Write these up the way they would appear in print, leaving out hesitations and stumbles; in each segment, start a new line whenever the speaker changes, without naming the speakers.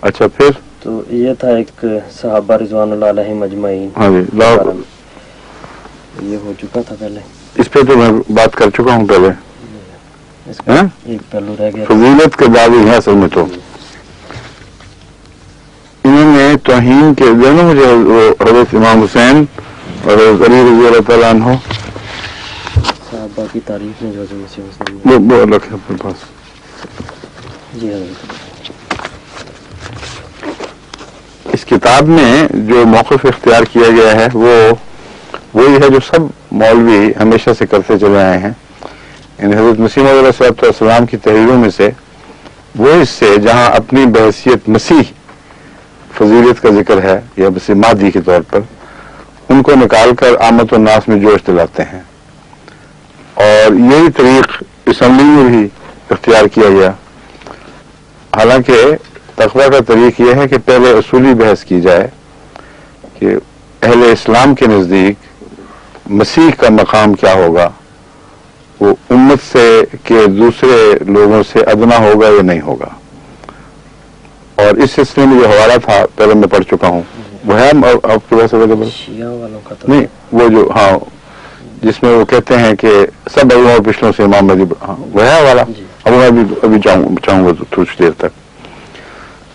اچھا پھر
تو یہ تھا ایک صحابہ رضوان اللہ علیہم اجمعین.
ہاں جی
یہ ہو چکا تھا پہلے.
اس پہ تو میں بات کر چکا ہوں پہلے.
اس کا ایک پہلو رہ گیا.
فضیلت کے دعوی ہیں اصل میں تو. انہوں نے توہین کے جو نا مجھے وہ حضرت امام حسین اور حضرت علی رضی اللہ تعالیٰ عنہ
صحابہ کی تعریف میں جو
وہ الگ ہے اپنے پاس.
جی حضرت.
اس کتاب میں جو موقف اختیار کیا گیا ہے وہ وہی ہے جو سب مولوی ہمیشہ سے کرتے چلے آئے ہیں. یعنی حضرت مسیح موعود علیہ الصلوۃ والسلام کی تحریروں میں سے وہ حصے جہاں اپنی بحیثیت مسیح فضیلت کا ذکر ہے یا مسیح مادی کے طور پر ان کو نکال کر عامت الناس میں جوش دلاتے ہیں. اور یہی طریق اسمبلی میں بھی اختیار کیا گیا. حالانکہ تقویٰ کا طریق یہ ہے کہ پہلے اصولی بحث کی جائے کہ اہل اسلام کے نزدیک مسیح کا مقام کیا ہوگا, وہ امت سے کہ دوسرے لوگوں سے ادنا ہوگا یا نہیں ہوگا. اور اس سلسلے میں جو حوالہ تھا پہلے میں پڑھ چکا ہوں, وہ ہے آپ کے پاس اویلیبل؟ نہیں, وہ جو ہاں جس میں وہ کہتے ہیں کہ سب اور پچھلوں سے امام مہدی, ہاں وہ ہے حوالہ. اب میں ابھی چاہوں گا کچھ دیر تک.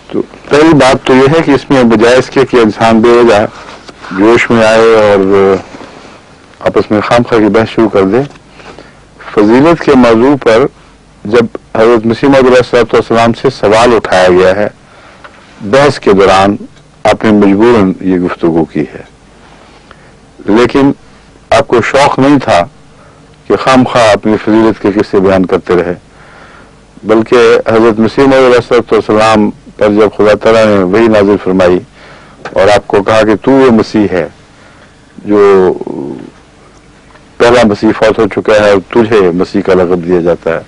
تو پہلی بات تو یہ ہے کہ اس میں بجائے اس کے کہ انسان بے وجہ جوش میں آئے اور آپس میں خام خواہ کی بحث شروع کر دے, فضیلت کے موضوع پر جب حضرت مسیح موعود علیہ الصلوۃ والسلام سے سوال اٹھایا گیا ہے بحث کے دوران آپ نے مجبوراً یہ گفتگو کی ہے. لیکن آپ کو شوق نہیں تھا کہ خام خواہ اپنی فضیلت کے قصے بیان کرتے رہے, بلکہ حضرت مسیح موعود علیہ الصلوۃ والسلام پر جب خدا تعالیٰ نے وہی نازل فرمائی اور آپ کو کہا کہ تو وہ مسیح ہے جو پہلا مسیح فوت ہو چکا ہے اور تجھے مسیح کا لقب دیا جاتا ہے,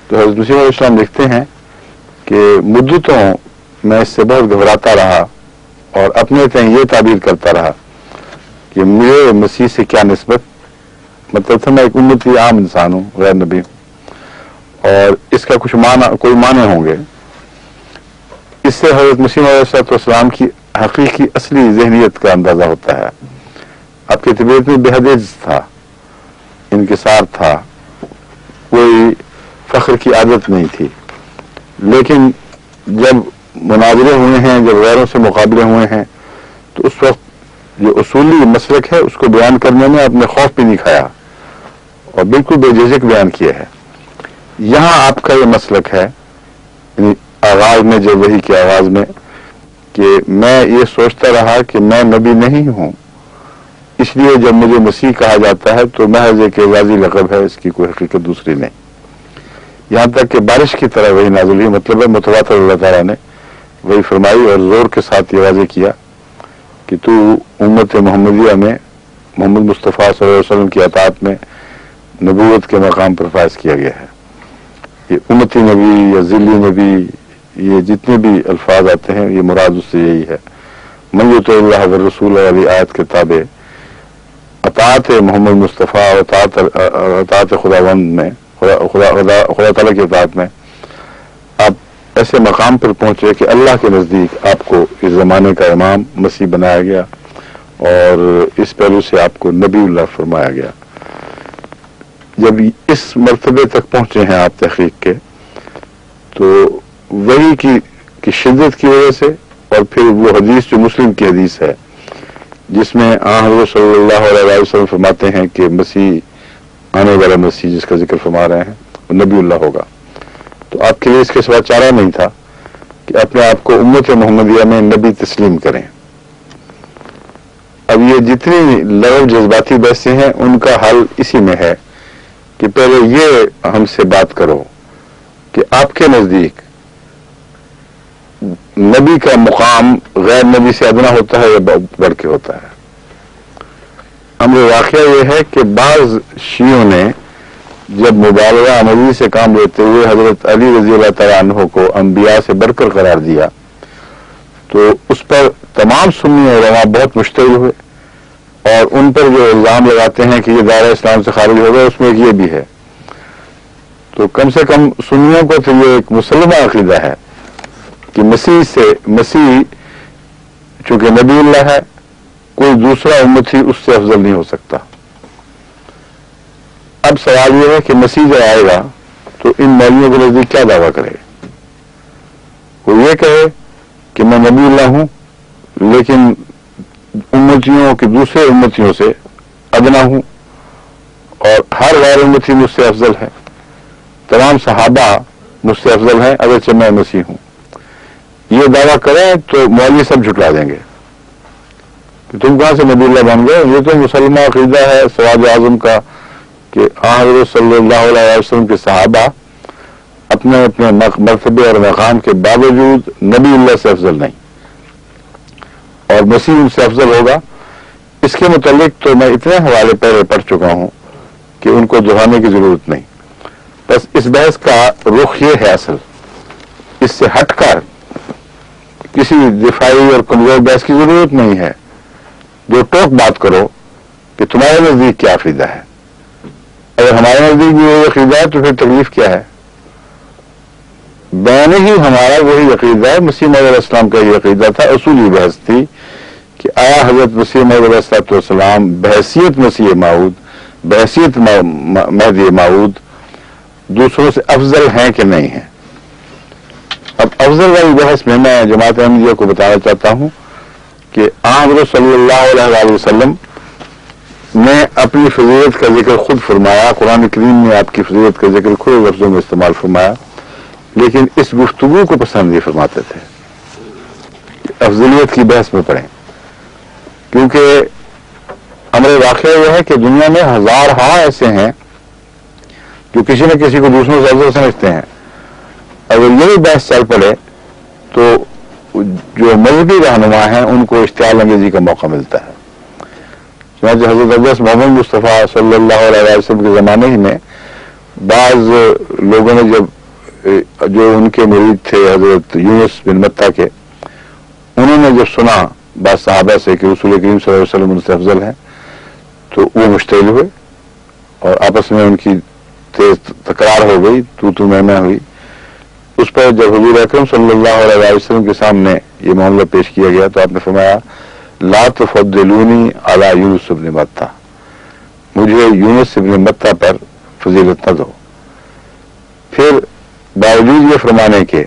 تو حضرت مسیح علیہ السلام لکھتے ہیں کہ مدتوں میں اس سے بہت گھبراتا رہا اور اپنے تئیں یہ تعبیر کرتا رہا کہ میرے مسیح سے کیا نسبت, مطلب تھا میں ایک امتی عام انسان ہوں, غیر نبی ہوں, اور اس کا کچھ کوئی معنی ہوں گے. اس سے حضرت مسیح علیہ السلام کی حقیقی اصلی ذہنیت کا اندازہ ہوتا ہے. آپ کی طبیعت میں بے حد عجز تھا, انکسار تھا, کوئی فخر کی عادت نہیں تھی. لیکن جب مناظرے ہوئے ہیں, جب غیروں سے مقابلے ہوئے ہیں, تو اس وقت جو اصولی مسلک ہے اس کو بیان کرنے میں آپ نے خوف بھی نہیں کھایا اور بالکل بے جھجک بیان کیا ہے. یہاں آپ کا یہ مسلک ہے یعنی آغاز میں, جب وحی کے آغاز میں, کہ میں یہ سوچتا رہا کہ میں نبی نہیں ہوں, اس لیے جب مجھے مسیح کہا جاتا ہے تو محض ایک اعزازی لقب ہے, اس کی کوئی حقیقت دوسری نہیں. یہاں تک کہ بارش کی طرح وہی نازل ہوئی, مطلب ہے متواتر اللہ تعالیٰ نے وہی فرمائی اور زور کے ساتھ یہ واضح کیا کہ تو امت محمدیہ میں محمد مصطفیٰ صلی اللہ علیہ وسلم کی اطاعت میں نبوت کے مقام پر فائز کیا گیا ہے. یہ امتی نبی یا ذلی نبی, یہ جتنے بھی الفاظ آتے ہیں یہ مراد اس سے یہی ہے. من یطع اللہ والرسول والی آیت کے تابع اطاعت محمد مصطفیٰ اور اطاعت خداوند میں, خدا تعالیٰ کی اطاعت میں آپ ایسے مقام پر پہنچے کہ اللہ کے نزدیک آپ کو اس زمانے کا امام مسیح بنایا گیا اور اس پہلو سے آپ کو نبی اللہ فرمایا گیا. جب اس مرتبے تک پہنچے ہیں آپ تحقیق کے, تو وہی کی شدت کی وجہ سے, اور پھر وہ حدیث جو مسلم کی حدیث ہے جس میں حضرت صلی اللہ علیہ وسلم فرماتے ہیں کہ مسیح آنے والا مسیح جس کا ذکر فرما رہے ہیں وہ نبی اللہ ہوگا, تو آپ کے لیے اس کے سوا چارہ نہیں تھا کہ اپنے آپ کو امت محمدیہ میں نبی تسلیم کریں. اب یہ جتنی لغو جذباتی بحثیں ہیں ان کا حل اسی میں ہے کہ پہلے یہ ہم سے بات کرو کہ آپ کے نزدیک نبی کا مقام غیر نبی سے ادنا ہوتا ہے یا بڑھ کے ہوتا ہے. امر واقعہ یہ ہے کہ بعض شیعوں نے جب مبالغہ عملی سے کام لیتے ہوئے حضرت علی رضی اللہ تعالیٰ عنہ کو انبیاء سے بڑھ کر قرار دیا, تو اس پر تمام سنی علماء بہت مشتعل ہوئے اور ان پر جو الزام لگاتے ہیں کہ یہ دائرہ اسلام سے خارج ہو گئے, اس میں ایک یہ بھی ہے. تو کم سے کم سنیوں کو تو یہ ایک مسلمہ عقیدہ ہے کہ مسیح چونکہ نبی اللہ ہے، کوئی دوسرا امتی اس سے افضل نہیں ہو سکتا۔ اب سوال یہ ہے کہ مسیح جب آئے گا تو ان مولویوں کے نزدیک کیا دعویٰ کرے؟ وہ یہ کہے کہ میں نبی اللہ ہوں لیکن امتیوں کے دوسرے امتیوں سے ادنا ہوں اور ہر غیر امتی مجھ سے افضل ہے، تمام صحابہ مجھ سے افضل ہیں اگرچہ میں مسیح ہوں، یہ دعویٰ کریں تو مولوی سب جھٹلا دیں گے کہ تم کہاں سے نبی اللہ بن گئے؟ یہ تو مسلمان عقیدہ ہے سراج اعظم کا کہ حضرت صلی اللہ علیہ وسلم کے صحابہ اپنے اپنے مرتبے اور مقام کے باوجود نبی اللہ سے افضل نہیں اور مسیح ان سے افضل ہوگا۔ اس کے متعلق تو میں اتنے حوالے پہلے پڑھ چکا ہوں کہ ان کو دہرانے کی ضرورت نہیں۔ بس اس بحث کا رخ یہ ہے، اصل اس سے ہٹ کر کسی دفاعی اور کمزور بحث کی ضرورت نہیں ہے۔ جو ٹوک بات کرو کہ تمہارے نزدیک کیا عقیدہ ہے، اگر ہمارے نزدیک بھی وہی عقیدہ ہے تو پھر تکلیف کیا ہے؟ بین ہی ہمارا وہی عقیدہ ہے، مسیح موعود علیہ السلام کا یہ عقیدہ تھا، اصولی بحث تھی کہ آیا حضرت مسیح موعود علیہ السلام بحیثیت مسیح موعود، بحیثیت مہدی موعود دوسروں سے افضل ہیں کہ نہیں ہیں؟ اب افضل والی بحث میں جماعت احمدیہ کو بتانا چاہتا ہوں کہ حضرت صلی اللہ علیہ وسلم نے اپنی فضیلت کا ذکر خود فرمایا، قرآن کریم نے آپ کی فضیلت کا ذکر کھلے لفظوں میں استعمال فرمایا، لیکن اس گفتگو کو پسند نہیں فرماتے تھے کہ افضلیت کی بحث میں پڑھیں، کیونکہ امر واقعہ یہ ہے کہ دنیا میں ہزارہا ایسے ہیں جو کسی نہ کسی کو دوسروں سے افضل سمجھتے ہیں۔ اگر یہی بحث چل پڑے تو جو مذہبی رہنما ہیں ان کو اشتعال انگیزی کا موقع ملتا ہے۔ چنانچہ حضرت اقدس محمد مصطفیٰ صلی اللہ علیہ وسلم کے زمانے ہی میں بعض لوگوں نے جو ان کے مرید تھے حضرت یونس بن متہ کے، انہوں نے جب سنا بعض صحابہ سے کہ رسول کریم صلی اللہ علیہ وسلم ان سے افضل ہیں تو وہ مشتعل ہوئے اور آپس میں ان کی تیز تکرار ہو گئی، تو میں ہوئی۔ اس پر جب حضور اکرم صلی اللہ علیہ وسلم کے سامنے یہ معاملہ پیش کیا گیا تو آپ نے فرمایا لا تفضلونی علی یونس بن متہ، مجھے یونس بن متہ پر فضیلت نہ دو۔ پھر باوجود یہ فرمانے کے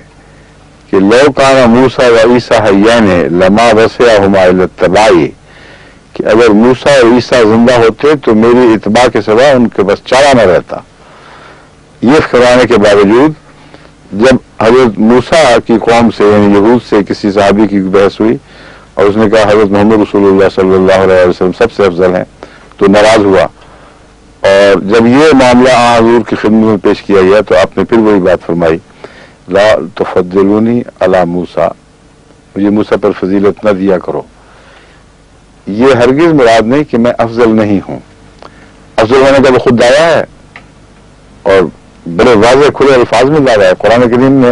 کہ لو کان موسیٰ و عیسیٰ حیین لما وسعہما الا اتباع، کہ اگر موسیٰ اور عیسیٰ زندہ ہوتے تو میری اتباع کے سوا ان کے بس چارہ نہ رہتا۔ یہ فرمانے کے باوجود جب حضرت موسیٰ کی قوم سے یعنی یہود سے کسی صحابی کی بحث ہوئی اور اس نے کہا حضرت محمد رسول اللہ صلی اللہ علیہ وسلم سب سے افضل ہیں تو ناراض ہوا، اور جب یہ معاملہ حضور کی خدمت میں پیش کیا گیا تو آپ نے پھر وہی بات فرمائی لا تفضلونی علی موسیٰ، مجھے موسیٰ پر فضیلت نہ دیا کرو۔ یہ ہرگز مراد نہیں کہ میں افضل نہیں ہوں، افضل ہونے کا تو خود دعویٰ ہے اور بڑے واضح کھلے الفاظ میں دعویٰ ہے۔ قرآن کریم نے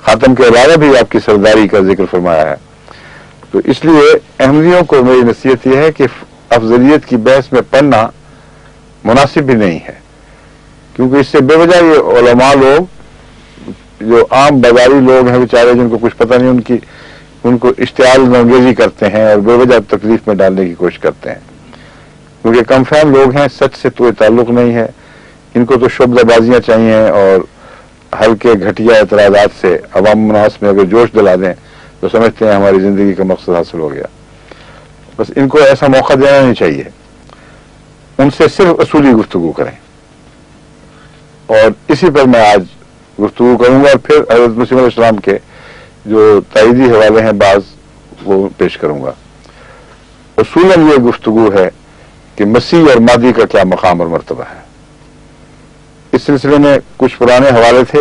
خاتم کے علاوہ بھی آپ کی سرداری کا ذکر فرمایا ہے۔ تو اس لیے احمدیوں کو میری نصیحت یہ ہے کہ افضلیت کی بحث میں پڑھنا مناسب بھی نہیں ہے، کیونکہ اس سے بے وجہ یہ علماء لوگ جو عام بازاری لوگ ہیں بیچارے جن کو کچھ پتہ نہیں ان کو اشتعال انگیزی کرتے ہیں اور بے وجہ تکلیف میں ڈالنے کی کوشش کرتے ہیں، کیونکہ کم فہم لوگ ہیں، سچ سے کوئی تعلق نہیں ہے، ان کو تو شبدہ بازیاں چاہیے اور ہلکے گھٹیا اعتراضات سے عوام الناس میں اگر جوش دلا دیں تو سمجھتے ہیں ہماری زندگی کا مقصد حاصل ہو گیا۔ بس ان کو ایسا موقع دینا نہیں چاہیے، ان سے صرف اصولی گفتگو کریں، اور اسی پر میں آج گفتگو کروں گا اور پھر حضرت مسیح علیہ السلام کے جو تائیدی حوالے ہیں بعض وہ پیش کروں گا۔ اصولاً یہ گفتگو ہے کہ مسیح اور مہدی کا کیا مقام اور مرتبہ ہے۔ اس سلسلے میں کچھ پرانے حوالے تھے۔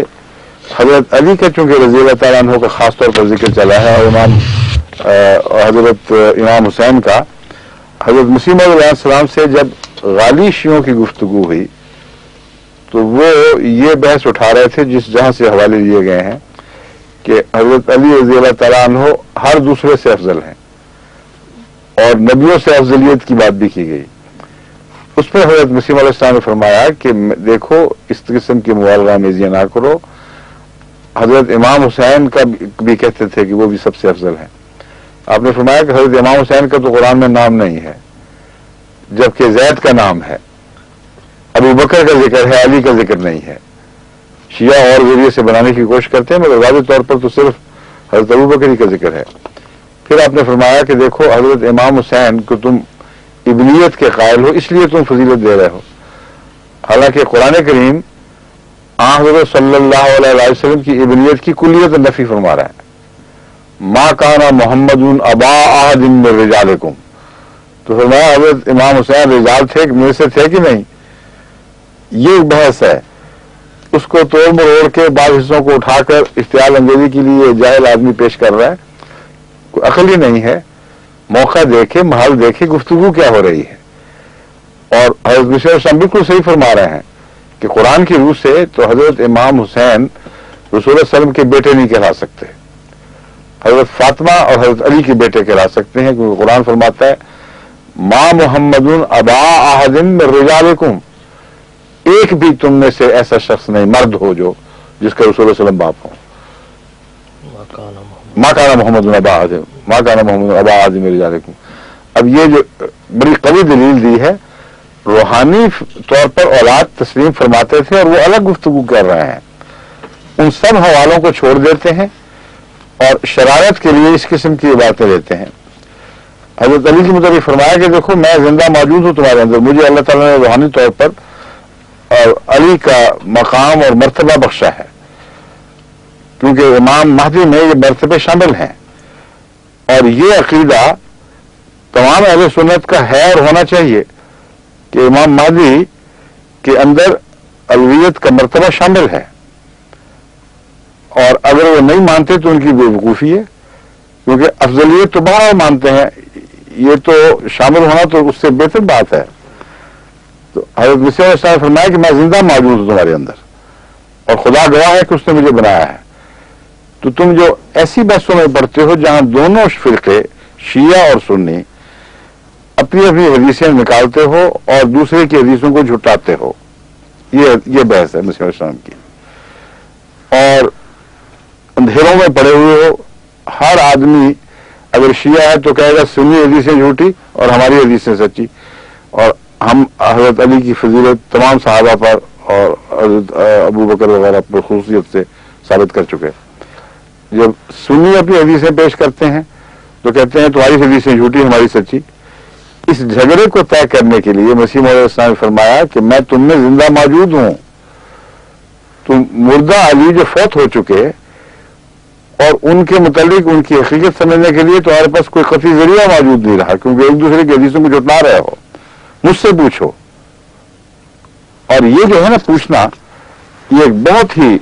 حضرت علی کا چونکہ رضی اللہ تعالیٰ عنہ کا خاص طور پر ذکر چلا ہے اور حضرت امام حسین کا، حضرت مسیح موعود علیہ السلام سے جب غالی شیعوں کی گفتگو ہوئی تو وہ یہ بحث اٹھا رہے تھے جہاں سے حوالے لیے گئے ہیں کہ حضرت علی رضی اللہ تعالیٰ عنہ ہر دوسرے سے افضل ہیں اور نبیوں سے افضلیت کی بات بھی کی گئی۔ اس پر حضرت مسیح علیہ السلام نے فرمایا کہ دیکھو اس قسم کی مبالغہ آمیزیاں نہ کرو، حضرت امام حسین کا بھی کہتے تھے کہ وہ بھی سب سے افضل ہیں. آپ نے فرمایا کہ حضرت امام حسین کا تو قرآن میں نام نہیں ہے جبکہ زید کا نام ہے, ابو بکر کا ذکر ہے, علی کا ذکر نہیں ہے. شیعہ اور ذریعے سے بنانے کی کوشش کرتے ہیں مگر واضح طور پر تو صرف حضرت ابو بکر ہی کا ذکر ہے. پھر آپ نے فرمایا کہ دیکھو حضرت امام حسین کو تم ابنیت کے قائل ہو اس لیے تم فضیلت دے رہے ہو, حالانکہ قرآن کریم حضرت صلی اللہ علیہ وسلم کی ابنیت کی کلیت نفی فرما رہا ہے. ما کان محمد ابا احد من رجالکم, تو فرمایا حضرت امام حسین رجال تھے میں سے تھے کہ نہیں. یہ ایک بحث ہے, اس کو توڑ مروڑ کے بعض حصوں کو اٹھا کر اشتعال انگیزی کے لیے جاہل آدمی پیش کر رہا ہے. کوئی عقل ہی نہیں ہے. موقع دیکھے, محل دیکھے, گفتگو کیا ہو رہی ہے. اور حضرت مسیح السلام بالکل صحیح فرما رہے ہیں کہ قرآن کی روح سے تو حضرت امام حسین رسول اللہ علیہ وسلم کے بیٹے نہیں کہلا سکتے, حضرت فاطمہ اور حضرت علی کے بیٹے کہلا سکتے ہیں, کیونکہ قرآن فرماتا ہے ما محمد ابا احد من رجالکم, ایک بھی تم میں سے ایسا شخص نہیں مرد ہو جو جس کا رسول اللہ علیہ وسلم باپ ہو. ما کان محمد ابا احد من رجالکم. اب یہ جو بڑی قوی دلیل دی ہے, روحانی طور پر اولاد تسلیم فرماتے تھے اور وہ الگ گفتگو کر رہے ہیں. ان سب حوالوں کو چھوڑ دیتے ہیں اور شرارت کے لیے اس قسم کی باتیں لیتے ہیں. حضرت علی کے متعلق فرمایا کہ دیکھو میں زندہ موجود ہوں تمہارے اندر, مجھے اللہ تعالیٰ نے روحانی طور پر اور علی کا مقام اور مرتبہ بخشا ہے, کیونکہ امام مہدی میں یہ مرتبے شامل ہیں. اور یہ عقیدہ تمام اہل سنت کا ہے اور ہونا چاہیے کہ امام مہدی کے اندر الویت کا مرتبہ شامل ہے, اور اگر وہ نہیں مانتے تو ان کی بے وقوفی ہے, کیونکہ افضلیت تو بڑا مانتے ہیں, یہ تو شامل ہونا تو اس سے بہتر بات ہے. تو حضرت مسیح علیہ السلام نے فرمایا کہ میں زندہ موجود ہوں تمہارے اندر اور خدا گواہ ہے کہ اس نے مجھے بنایا ہے. تو تم جو ایسی بحثوں میں پڑھتے ہو جہاں دونوں فرقے شیعہ اور سنی اپنی اپنی حدیثیں نکالتے ہو اور دوسرے کی حدیثوں کو جھٹاتے ہو, یہ بحث ہے مسیح علیہ السلام کی. اور اندھیروں میں پڑے ہوئے ہو, ہر آدمی اگر شیعہ ہے تو کہے گا سنی حدیثیں جھوٹی اور ہماری حدیثیں سچی, اور ہم حضرت علی کی فضیلت تمام صحابہ پر اور حضرت ابو بکر وغیرہ پر خصوصیت سے ثابت کر چکے. جب سنی اپنی حدیثیں پیش کرتے ہیں تو کہتے ہیں تمہاری حدیثیں جھوٹی ہماری سچی. اس جھگڑے کو طے کرنے کے لیے مسیح موعود علیہ السلام نے فرمایا کہ میں تم میں زندہ موجود ہوں. تم مردہ علی جو فوت ہو چکے اور ان کے متعلق ان کی حقیقت سمجھنے کے لیے تمہارے پاس کوئی قطعی ذریعہ موجود نہیں رہا, کیونکہ ایک دوسرے کی حدیثوں کو جھٹلا رہے ہو. مجھ سے پوچھو. اور یہ جو ہے نا پوچھنا, یہ ایک بہت ہی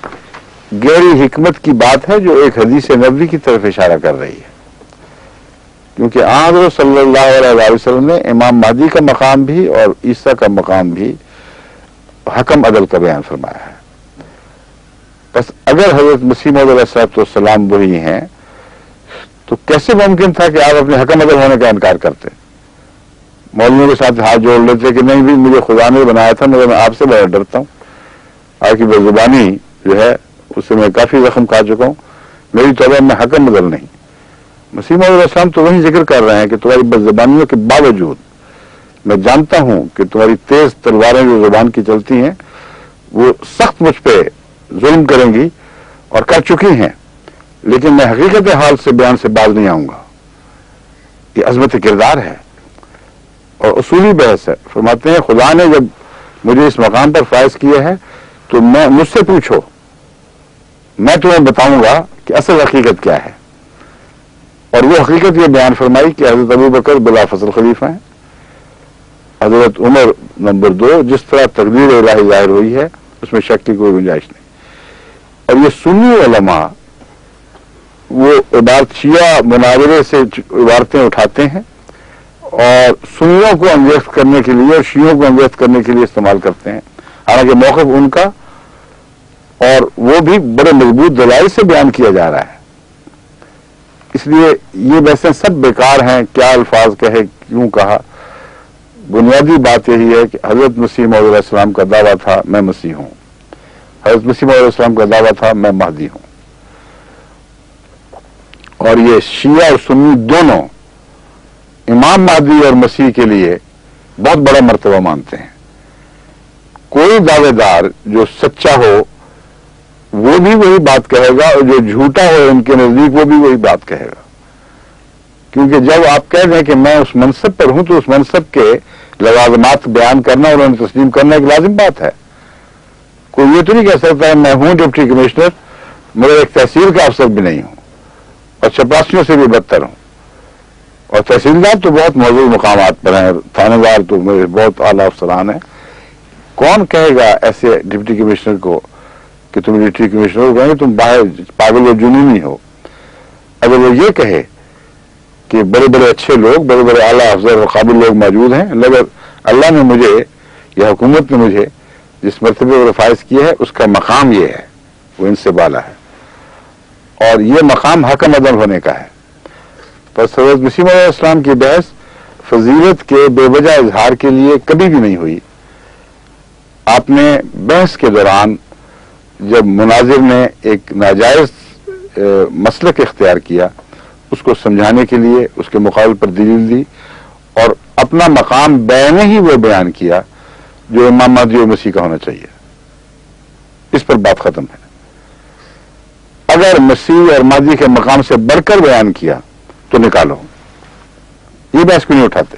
گہری حکمت کی بات ہے جو ایک حدیث نبوی کی طرف اشارہ کر رہی ہے, کیونکہ حضرت صلی اللہ علیہ وسلم نے امام مہدی کا مقام بھی اور عیسیٰ کا مقام بھی حکم عدل کا بیان فرمایا ہے. بس اگر حضرت مسیح موعود علیہ السلام وہی ہیں تو کیسے ممکن تھا کہ آپ اپنے حکم عدل ہونے کا انکار کرتے, مولویوں کے ساتھ ہاتھ جوڑ لیتے کہ نہیں بھی مجھے خدا نے بنایا تھا مگر میں آپ سے بڑا ڈرتا ہوں, آپ کی بے زبانی جو ہے اس سے میں کافی زخم کھا چکا ہوں, میری توبہ میں حکم عدل نہیں. مسیح موعود علیہ السلام تو وہی ذکر کر رہے ہیں کہ تمہاری بد زبانیوں کے باوجود میں جانتا ہوں کہ تمہاری تیز تلواریں جو زبان کی چلتی ہیں وہ سخت مجھ پہ ظلم کریں گی اور کر چکی ہیں, لیکن میں حقیقت حال سے بیان سے باز نہیں آؤں گا. یہ عظمت کردار ہے اور اصولی بحث ہے. فرماتے ہیں خدا نے جب مجھے اس مقام پر فائز کیا ہے تو مجھ سے پوچھو, میں تمہیں بتاؤں گا کہ اصل حقیقت کیا ہے. اور وہ حقیقت یہ بیان فرمائی کہ حضرت ابو بکر بلا فصل خلیفہ ہیں, حضرت عمر نمبر 2, جس طرح تقدیر الہی ظاہر ہوئی ہے اس میں شک کی کوئی گنجائش نہیں. اور یہ سنی علماء وہ عبارت شیعہ مناظرے سے عبارتیں اٹھاتے ہیں اور سنیوں کو انگیخت کرنے کے لیے اور شیعوں کو انگیخت کرنے کے لیے استعمال کرتے ہیں, حالانکہ موقف ان کا اور وہ بھی بڑے مضبوط دلائل سے بیان کیا جا رہا ہے. اس لیے یہ بحثیں سب بیکار ہیں, کیا الفاظ کہے کیوں کہا. بنیادی بات یہی ہے کہ حضرت مسیح موعود علیہ السلام کا دعویٰ تھا میں مسیح ہوں, حضرت مسیح موعود علیہ السلام کا دعویٰ تھا میں مہدی ہوں. اور یہ شیعہ اور سنی دونوں امام مہدی اور مسیح کے لیے بہت بڑا مرتبہ مانتے ہیں. کوئی دعوے دار جو سچا ہو وہ بھی وہی بات کہے گا اور جو جھوٹا ہو ان کے نزدیک وہ بھی وہی بات کہے گا. کیونکہ جب آپ کہہ دیں کہ میں اس منصب پر ہوں تو اس منصب کے لوازمات بیان کرنا اور انہیں تسلیم کرنا ایک لازم بات ہے. کوئی یہ تو نہیں کہہ سکتا ہے میں ہوں ڈپٹی کمشنر مگر ایک تحصیل کا افسر بھی نہیں ہوں اور چپراسیوں سے بھی بدتر ہوں. اور تحصیلدار تو بہت معزز مقامات پر ہیں, تھانے دار تو میرے بہت اعلیٰ افسران ہیں. کون کہے گا ایسے ڈپٹی کمشنر کو کہ تم ڈپٹی کمشنر ہو گئے تم باہر پاگل و جنونی ہو؟ اگر وہ یہ کہے کہ بڑے بڑے اچھے لوگ, بڑے بڑے اعلیٰ افسر اور قابل لوگ موجود ہیں, مگر اللہ نے مجھے یا حکومت نے مجھے جس مرتبے پر فائز کیا ہے اس کا مقام یہ ہے, وہ ان سے بالا ہے اور یہ مقام حکم عدل ہونے کا ہے. پر حضرت مسیح موعود علیہ السلام کی بحث فضیلت کے بے وجہ اظہار کے لیے کبھی بھی نہیں ہوئی. آپ نے بحث کے دوران جب مناظر نے ایک ناجائز مسلک اختیار کیا اس کو سمجھانے کے لیے اس کے مقابل پر دلیل دی اور اپنا مقام بیان ہی وہ بیان کیا جو امام مہدی اور مسیح کا ہونا چاہیے. اس پر بات ختم ہے. اگر مسیح اور مہدی کے مقام سے بڑھ کر بیان کیا تو نکالو, یہ بحث کیوں نہیں اٹھاتے؟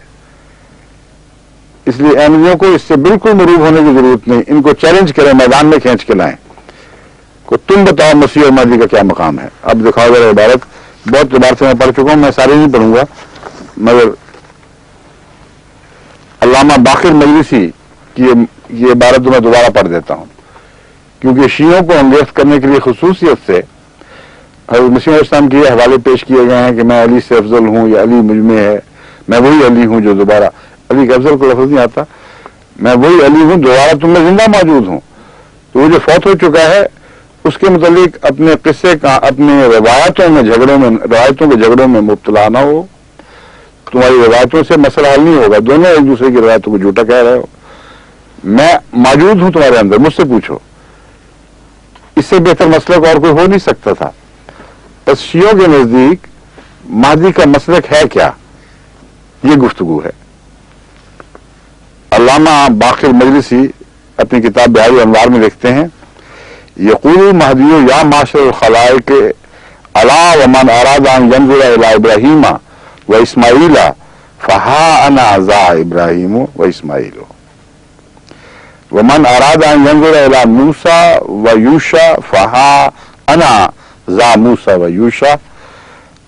اس لیے احمدیوں کو اس سے بالکل مروب ہونے کی ضرورت نہیں. ان کو چیلنج کریں, میدان میں کھینچ کے لائیں کو تم بتاؤ مسیح اور مہدی کا کیا مقام ہے. اب دکھاؤ ذرا عبارت. بہت عبارتیں میں پڑھ چکا ہوں, میں ساری نہیں پڑھوں گا, مگر علامہ باقر مجلسی کی یہ عبارت تو میں دوبارہ پڑھ دیتا ہوں کیونکہ شیعوں کو انگیخت کرنے کے لیے خصوصیت سے حضرت مسیح علیہ السلام کے یہ حوالے پیش کیے گئے ہیں کہ میں علی سے افضل ہوں یا علی مجھ میں ہے, میں وہی علی ہوں جو دوبارہ, علی کا افضل کو لفظ نہیں آتا, میں وہی علی ہوں دوبارہ تم میں زندہ موجود ہوں. تو وہ جو فوت ہو چکا ہے اس کے متعلق اپنے قصے کا اپنے روایتوں کے جھگڑوں میں مبتلا نہ ہو. تمہاری روایتوں سے مسئلہ حل نہیں ہوگا, دونوں ایک دوسرے کی روایتوں کو جھوٹا کہہ رہے ہو. میں موجود ہوں تمہارے اندر, مجھ سے پوچھو. اس سے بہتر مسلک اور کوئی ہو نہیں سکتا تھا. بس شیعوں کے نزدیک مہدی کا مسلک ہے کیا, یہ گفتگو ہے. علامہ باقر مجلسی اپنی کتاب بہار انوار میں لکھتے ہیں یقول مہدی یا معاشر الخلائق الا ومن اراد ان ينظر الى ابراہیم و اسماعیل فہا انا ذا ابراہیم و اسماعیل ومن اراد ان ينظر الى موسى و یوشع فہا انا ذا موسى و یوشع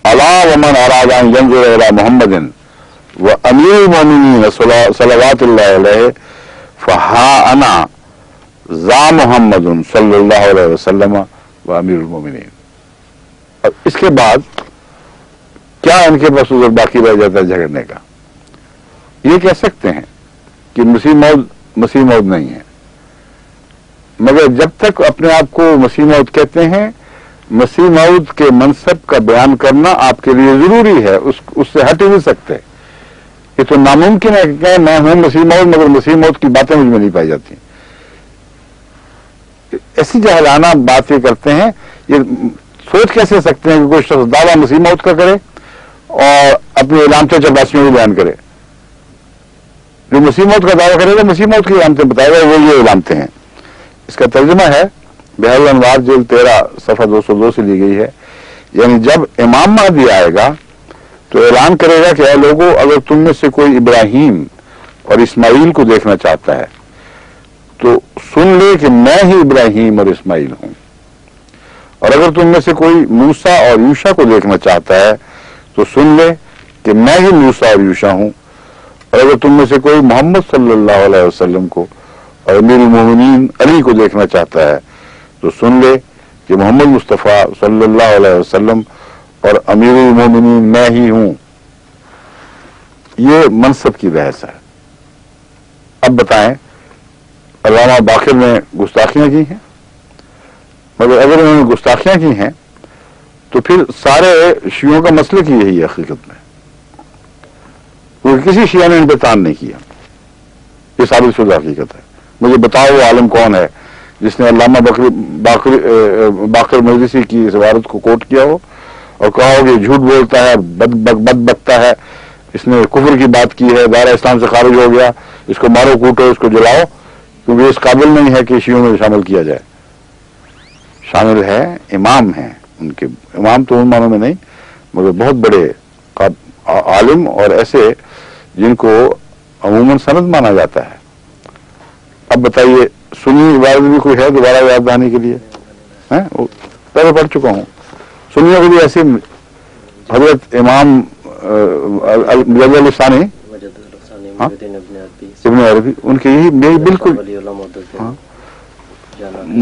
الا ومن اراد ان ينظر الى محمد و امیر المومنین صلوات اللہ علیہ فہا انا ذا محمد صلی اللہ علیہ وسلم و امیر المومنین. اور اس کے بعد کیا ان کے پاس عذر باقی رہ جاتا ہے جھگڑنے کا؟ یہ کہہ سکتے ہیں کہ مسیح موعود نہیں ہے, مگر جب تک اپنے آپ کو مسیح موعود کہتے ہیں مسیح موعود کے منصب کا بیان کرنا آپ کے لیے ضروری ہے, اس سے ہٹ ہی نہیں سکتے. یہ تو ناممکن ہے کہ میں ہوں مسیح موعود مگر مسیح موعود کی باتیں مجھ میں نہیں پائی جاتی. ایسی جہلانہ بات یہ کرتے ہیں, یہ سوچ کیسے سکتے ہیں کہ کوئی شخص دعویٰ مسیح موعود کا کرے اور اپنی علامتیں چپراسیوں کو بیان کرے. جو مسیح موعود کا دعویٰ کرے گا مسیح موعود کی علامتیں بتائے گا, وہ یہ علامتیں ہیں. اس کا ترجمہ ہے بہار الانوار جلد 13 صفحہ 202 سے لی گئی ہے. یعنی جب امام مہدی آئے گا تو اعلان کرے گا کہ اے لوگوں, اگر تم میں سے کوئی ابراہیم اور اسماعیل کو دیکھنا چاہتا ہے تو سن لے کہ میں ہی ابراہیم اور اسماعیل ہوں, اور اگر تم میں سے کوئی موسیٰ اور یوشع کو دیکھنا چاہتا ہے تو سن لے کہ میں ہی موسیٰ اور یوشع ہوں, اور اگر تم میں سے کوئی محمد صلی اللہ علیہ وسلم کو اور امیر المومنین علی کو دیکھنا چاہتا ہے تو سن لے کہ محمد مصطفیٰ صلی اللہ علیہ وسلم اور امیر المومنین میں ہی ہوں. یہ منصب کی بحث ہے. اب بتائیں علامہ باقر نے گستاخیاں کی ہیں, مگر اگر انہوں نے گستاخیاں کی ہیں تو پھر سارے شیعوں کا مسلک ہی یہی ہے حقیقت میں, کیونکہ کسی شیعہ نے ان پہ تان نہیں کیا. یہ ثابت شدہ حقیقت ہے. مجھے بتاؤ وہ عالم کون ہے جس نے علامہ باقر مجلسی کی اس عبارت کو کوٹ کیا ہو اور کہو کہ جھوٹ بولتا ہے، بد بکتا ہے، اس نے کفر کی بات کی ہے، دائرہ اسلام سے خارج ہو گیا، اس کو مارو کوٹو، اس کو جلاؤ، کیونکہ اس قابل نہیں ہے کہ شیعوں میں شامل کیا جائے. شامل ہے، امام ہیں ان کے، امام تو ان معنوں میں نہیں مگر بہت بڑے عالم اور ایسے جن کو عموماً سند مانا جاتا ہے. اب بتائیے سنی عبادت بھی کوئی ہے دوبارہ یاد دہانی کے لیے؟ پہلے پڑھ چکا ہوں. سنیوں کے لیے ایسے حضرت امام مجد علی ثانی ابن عربی، ان کے یہی بالکل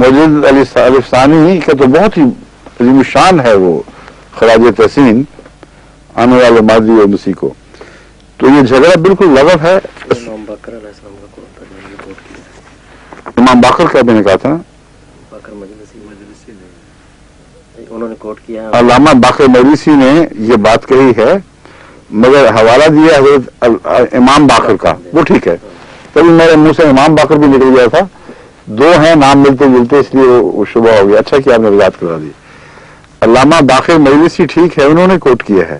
مجد علی ثانی کا تو بہت ہی عظیم الشان ہے وہ خراج تحسین آنے والے ماضی اور مسیح کو. تو یہ جھگڑا بالکل لغو ہے. امام باقر کا میں نے کہا تھا نا،
انہوں نے کوٹ کیا.
علامہ باقر مجلسی نے یہ بات کہی ہے مگر حوالہ دیا حضرت امام باقر کا، وہ ٹھیک ہے. تبھی میرے منہ سے امام باقر بھی نکل گیا تھا، دو ہیں نام ملتے جلتے، اس لیے وہ شبہ ہو گیا. اچھا کیا آپ نے وضاحت کرا دی. علامہ باقر مجلسی ٹھیک ہے، انہوں نے کوٹ کیا ہے،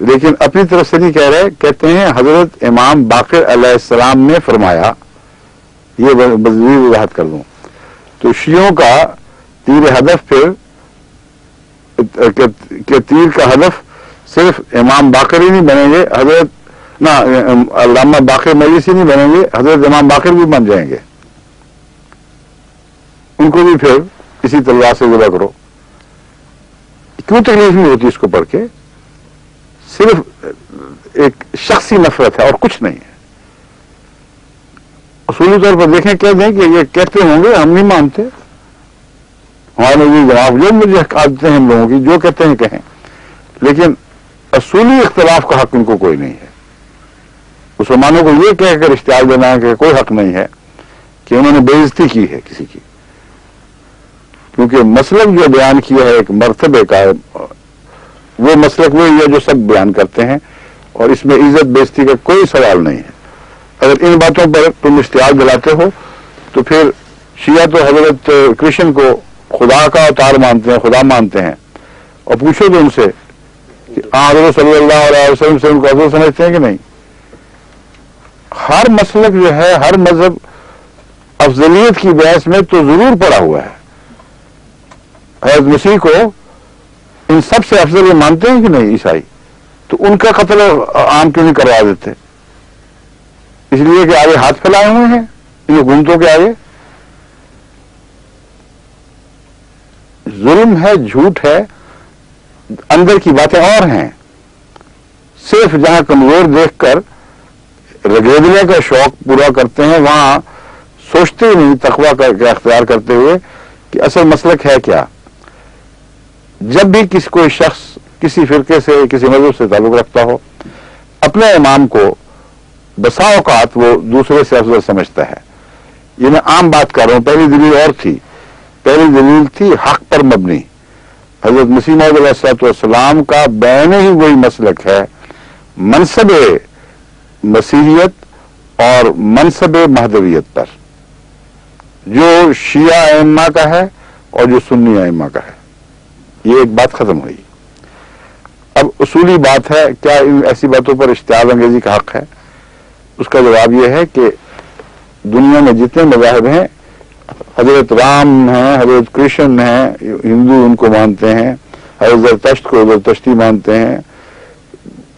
لیکن اپنی طرف سے نہیں کہہ رہے. کہتے ہیں حضرت امام باقر علیہ السلام نے فرمایا. یہ مزید وضاحت کر دوں تو شیعوں کا تیر ہدف پھر کہ تیر کا ہدف صرف امام باقر ہی نہیں بنیں گے، حضرت نہ علامہ باقر مجلسی نہیں بنیں گے، حضرت امام باقر بھی بن جائیں گے. ان کو بھی پھر اسی تلوار سے ذبح کرو. کیوں تکلیف نہیں ہوتی اس کو پڑھ کے؟ صرف ایک شخصی نفرت ہے اور کچھ نہیں ہے. اصولی طور پر دیکھیں، کہہ دیں کہ یہ کہتے ہوں گے ہم نہیں مانتے، ہمارے نزدیک جواب جو مجھے عادتیں ہیں ہم لوگوں کی، جو کہتے ہیں کہیں، لیکن اصولی اختلاف کا حق ان کو کوئی نہیں ہے. مسلمانوں کو یہ کہہ کر اشتعال دینا ہے کہ کوئی حق نہیں ہے کہ انہوں نے بے عزتی کی ہے کسی کی، کیونکہ مسلک جو بیان کیا ہے ایک مرتبے کا، وہ مسلک وہی ہے جو سب بیان کرتے ہیں اور اس میں عزت بے عزتی کا کوئی سوال نہیں ہے. اگر ان باتوں پر تم اشتعال دلاتے ہو تو پھر شیعہ تو حضرت کرشن کو خدا کا اوتار مانتے ہیں، خدا مانتے ہیں، اور پوچھو تو ان سے کہ حضرت صلی اللہ علیہ وسلم سے ان کو افضل سمجھتے ہیں کہ نہیں. ہر مسلک جو ہے، ہر مذہب افضلیت کی بحث میں تو ضرور پڑا ہوا ہے. حضرت مسیح کو ان سب سے افضل یہ مانتے ہیں کہ نہیں عیسائی؟ تو ان کا قتل عام کیوں نہیں کروا دیتے؟ اس لیے کہ آگے ہاتھ پھیلائے ہوئے ہیں ان حکومتوں کے آگے. ظلم ہے، جھوٹ ہے، اندر کی باتیں اور ہیں. صرف جہاں کمزور دیکھ کر رگیدنے کا شوق پورا کرتے ہیں، وہاں سوچتے ہی نہیں تقویٰ کا اختیار کرتے ہوئے کہ اصل مسلک ہے کیا. جب بھی کوئی شخص کسی فرقے سے، کسی مذہب سے تعلق رکھتا ہو، اپنے امام کو بسا اوقات وہ دوسرے سے افضل سمجھتا ہے. یہ میں عام بات کر رہا ہوں. پہلی دلیل اور تھی، پہلی دلیل تھی حق پر مبنی. حضرت مسیح موعود علیہ السلام کا بین ہی وہی مسلک ہے، منصب مسیحیت اور منصب مہدویت پر، جو شیعہ ائمہ کا ہے اور جو سنی ائمہ کا ہے. یہ ایک بات ختم ہوئی. اب اصولی بات ہے، کیا ان ایسی باتوں پر اشتعال انگیزی کا حق ہے؟ اس کا جواب یہ ہے کہ دنیا میں جتنے مذاہب ہیں، حضرت رام ہیں، حضرت کرشن ہیں، ہندو ان کو مانتے ہیں، حضرت زرتشت کو زرتشتی مانتے ہیں،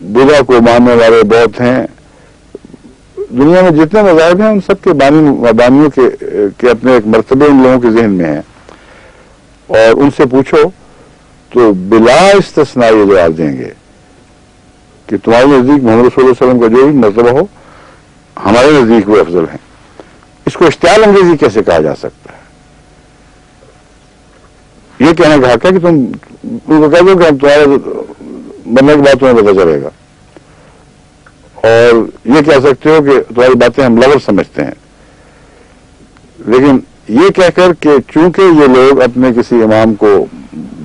بدھا کو ماننے والے بودھ ہیں. دنیا میں جتنے مذاہب ہیں ان سب کے بانیوں کے اپنے ایک مرتبے ان لوگوں کے ذہن میں ہیں، اور ان سے پوچھو تو بلا استثناء یہ جواب دیں گے کہ تمہارے نزدیک محمد رسول اللہ علیہ وسلم کا جو بھی مرتبہ ہو، ہمارے نزدیک وہ افضل ہیں. اس کو اشتعال انگیزی کیسے کہا جا سکتا ہے؟ یہ کہنے کا حق ہے کہ تم ان کو کہہ دو کہ ہم تمہارے بننے کی بات تمہیں پتہ چلے گا، اور یہ کہہ سکتے ہو کہ تمہاری باتیں ہم لغو سمجھتے ہیں. لیکن یہ کہہ کر کہ چونکہ یہ لوگ اپنے کسی امام کو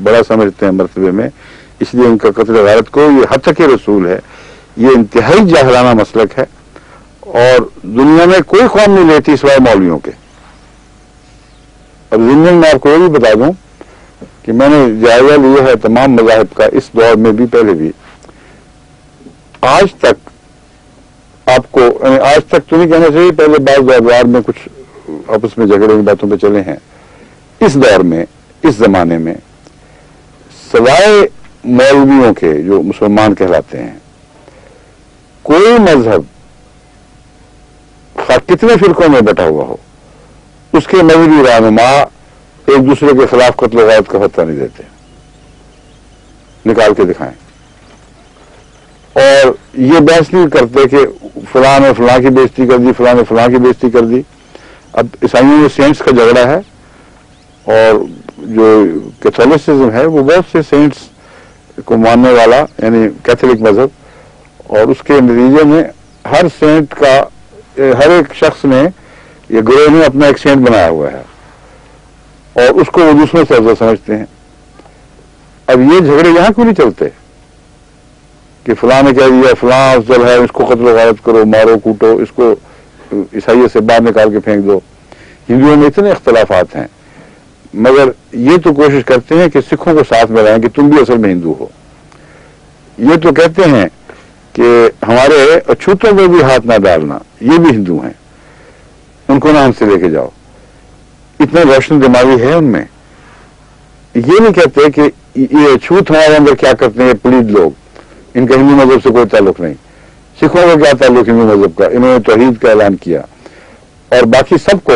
بڑا سمجھتے ہیں مرتبے میں، اس لیے ان کا قتل غارت کو یہ حد تک رسول ہے، یہ انتہائی جاہلانہ مسلک ہے. اور دنیا میں کوئی قوم نہیں لیتی سوائے مولویوں کے. اب ضمن میں آپ کو یہ بھی بتا دوں کہ میں نے جائزہ لیا ہے تمام مذاہب کا اس دور میں بھی پہلے بھی، آج تک آپ کو آج تک تو نہیں کہنا چاہیے، پہلے بعض دور میں کچھ آپس میں جھگڑے کی باتوں پہ چلے ہیں، اس دور میں اس زمانے میں سوائے مولویوں کے جو مسلمان کہلاتے ہیں، کوئی مذہب کتنے فرقوں میں بٹا ہوا ہو، اس کے مذہبی رہنما ایک دوسرے کے خلاف قتل و غارت کا فتویٰ نہیں دیتے، نکال کے دکھائیں، اور یہ بحث نہیں کرتے کہ فلاں نے فلاں کی بےزتی کر دی، فلاں نے فلاں کی بےزتی کر دی۔ اب عیسائیوں میں سینٹس کا جھگڑا ہے، اور جو کیتھولسزم ہے وہ بہت سے سینٹس کو ماننے والا، یعنی کیتھولک مذہب، اور اس کے نتیجے میں ہر سینٹ کا، ہر ایک شخص نے، یہ گروہ نے اپنا ایک سینٹ بنایا ہوا ہے، اور اس کو وہ دوسروں سے افضل سمجھتے ہیں۔ اب یہ جھگڑے یہاں کیوں نہیں چلتے کہ فلاں نے کہہ دیا فلاں افضل ہے، اس کو قتل و غارت کرو، مارو کوٹو، اس کو عیسائیت سے باہر نکال کے پھینک دو۔ ہندوؤں میں اتنے اختلافات ہیں، مگر یہ تو کوشش کرتے ہیں کہ سکھوں کو ساتھ میں لائیں کہ تم بھی اصل میں ہندو ہو۔ یہ تو کہتے ہیں کہ ہمارے اچھوتوں میں بھی ہاتھ نہ ڈالنا، یہ بھی ہندو ہیں، ان کو نہ ہم سے لے کے جاؤ۔ اتنا روشن دماغی ہے ان میں۔ یہ نہیں کہتے کہ یہ اچھوت ہمارے اندر کیا کرتے ہیں، پلید لوگ، ان کا ہندو مذہب سے کوئی تعلق نہیں۔ سکھوں کا کیا تعلق ہندو مذہب کا، انہوں نے توحید کا اعلان کیا، اور باقی سب کو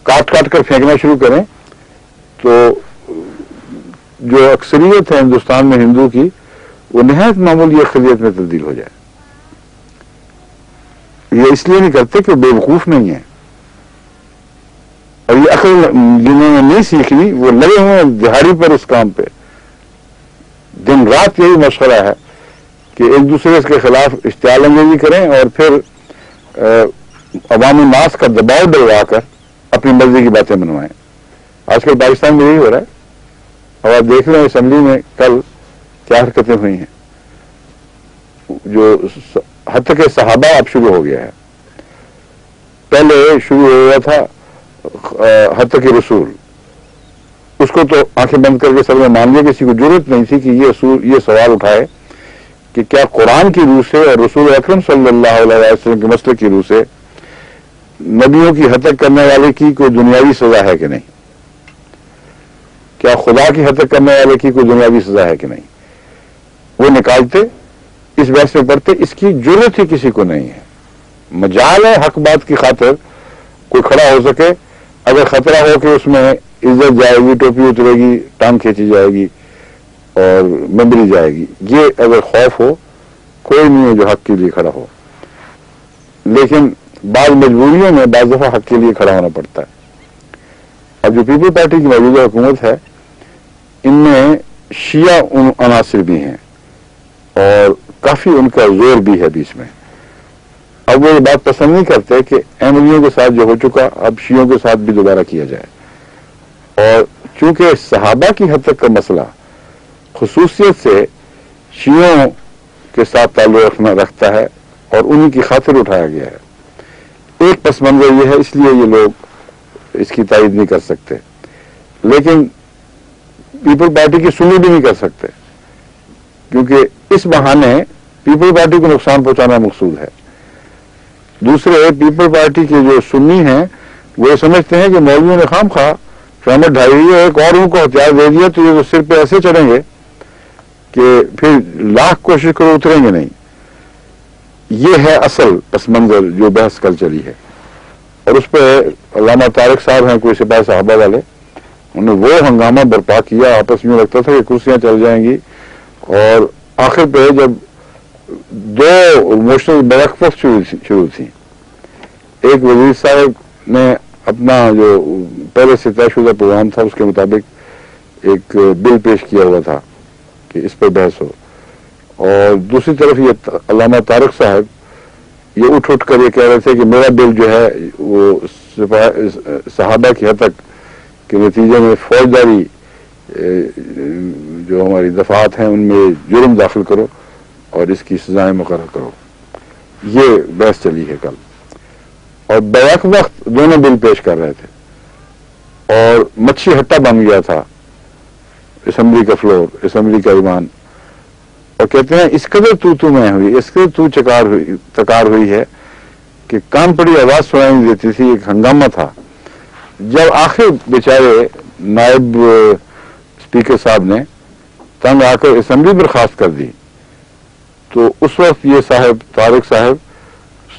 کاٹ کاٹ کر پھینکنا شروع کریں تو جو اکثریت ہے ہندوستان میں ہندو کی، وہ نہایت معمولی اقلیت میں تبدیل ہو جائے۔ یہ اس لیے نہیں کرتے کہ وہ بے وقوف نہیں ہیں، اور یہ عقل جنہوں نے نہیں سیکھ لی وہ لگے ہوئے ہیں دہاڑی پر اس کام پہ، دن رات یہی مشورہ ہے کہ ایک دوسرے کے خلاف اشتعال انگیزی کریں، اور پھر عوام الناس کا دباؤ ڈلوا کر اپنی مرضی کی باتیں منوائیں۔ آج کل پاکستان میں یہی ہو رہا ہے، اور آپ دیکھ لیں اسمبلی میں کل کیا حرکتیں ہوئی ہیں، جو حتی کہ صحابہ اب شروع ہو گیا ہے، پہلے شروع ہوا تھا حتی کہ رسول، اس کو تو آنکھیں بند کر کے سب نے مان لیا، کسی کو ضرورت نہیں تھی کہ یہ سوال اٹھائے کہ کیا قرآن کی روح سے اور رسول اکرم صلی اللہ علیہ وسلم کے مسلک کی روح سے نبیوں کی ہتک کرنے والے کی کوئی دنیاوی سزا ہے کہ نہیں، کیا خدا کی ہتک کرنے والے کی کوئی دنیاوی سزا ہے کہ نہیں۔ وہ نکالتے، اس بحث میں پڑھتے، اس کی ضرورت ہی کسی کو نہیں ہے۔ مجال ہے حق بات کی خاطر کوئی کھڑا ہو سکے، اگر خطرہ ہو کہ اس میں عزت جائے گی، ٹوپی اترے گی، ٹانگ کھینچی جائے گی اور ممبری جائے گی، یہ اگر خوف ہو، کوئی نہیں ہے جو حق کے لیے کھڑا ہو۔ لیکن بعض مجبوریوں میں بعض دفعہ حق کے لیے کھڑا ہونا پڑتا ہے۔ اب جو پیپل پارٹی کی موجودہ حکومت ہے، ان میں شیعہ عناصر بھی ہیں اور کافی ان کا زور بھی ہے بیچ میں۔ اب وہ یہ بات پسند نہیں کرتے کہ احمدیوں کے ساتھ جو ہو چکا اب شیعوں کے ساتھ بھی دوبارہ کیا جائے، اور چونکہ صحابہ کی حد تک کا مسئلہ خصوصیت سے شیعوں کے ساتھ تعلق رکھتا ہے اور انہی کی خاطر اٹھایا گیا ہے۔ ایک پس منظر یہ ہے، اس لیے یہ لوگ اس کی تائید نہیں کر سکتے، لیکن پیپل پارٹی کی سنی بھی نہیں کر سکتے، کیونکہ اس بہانے پیپل پارٹی کو نقصان پہنچانا مقصود ہے۔ دوسرے پیپل پارٹی کے جو سنی ہیں وہ یہ سمجھتے ہیں کہ مولویوں نے خام خواہ شہمت ڈھائی ہوئی ہے، ایک اور ان کو ہتھیار دے دیا تو یہ تو سر پہ ایسے چڑھیں گے کہ پھر لاکھ کوشش کرو اتریں گے نہیں۔ یہ ہے اصل پس منظر جو بحث کل چلی ہے، اور اس پہ علامہ طارق صاحب ہیں کوئی سپاہی صحابہ والے، انہوں نے وہ ہنگامہ برپا کیا، آپس میں لگتا تھا کہ کرسیاں چل جائیں گی، اور آخر پہ جب دو موشنل بیک شروع تھی، ایک وزیر صاحب نے اپنا جو پہلے سے طے شدہ پروگرام تھا اس کے مطابق ایک بل پیش کیا ہوا تھا کہ اس پر بحث ہو، اور دوسری طرف یہ علامہ طارق صاحب یہ اٹھ کر یہ کہہ رہے تھے کہ میرا بل جو ہے وہ صحابہ کی حد تک کے نتیجے میں فوجداری جو ہماری دفعات ہیں ان میں جرم داخل کرو اور اس کی سزائیں مقرر کرو۔ یہ بحث چلی ہے کل، اور بیک وقت دونوں بل پیش کر رہے تھے، اور مچھی ہٹا بن گیا تھا اسمبلی کا فلور, اسمبلی کا ایوان, اور کہتے ہیں اس قدر تو میں ہوئی, اس قدر تو تکار ہوئی ہے کہ کان پڑی آواز سنائی نہیں دیتی تھی, ایک ہنگامہ تھا. جب آخر بیچارے نائب اسپیکر صاحب نے تنگ آ کر اسمبلی برخاست کر دی, تو اس وقت یہ صاحب طارق صاحب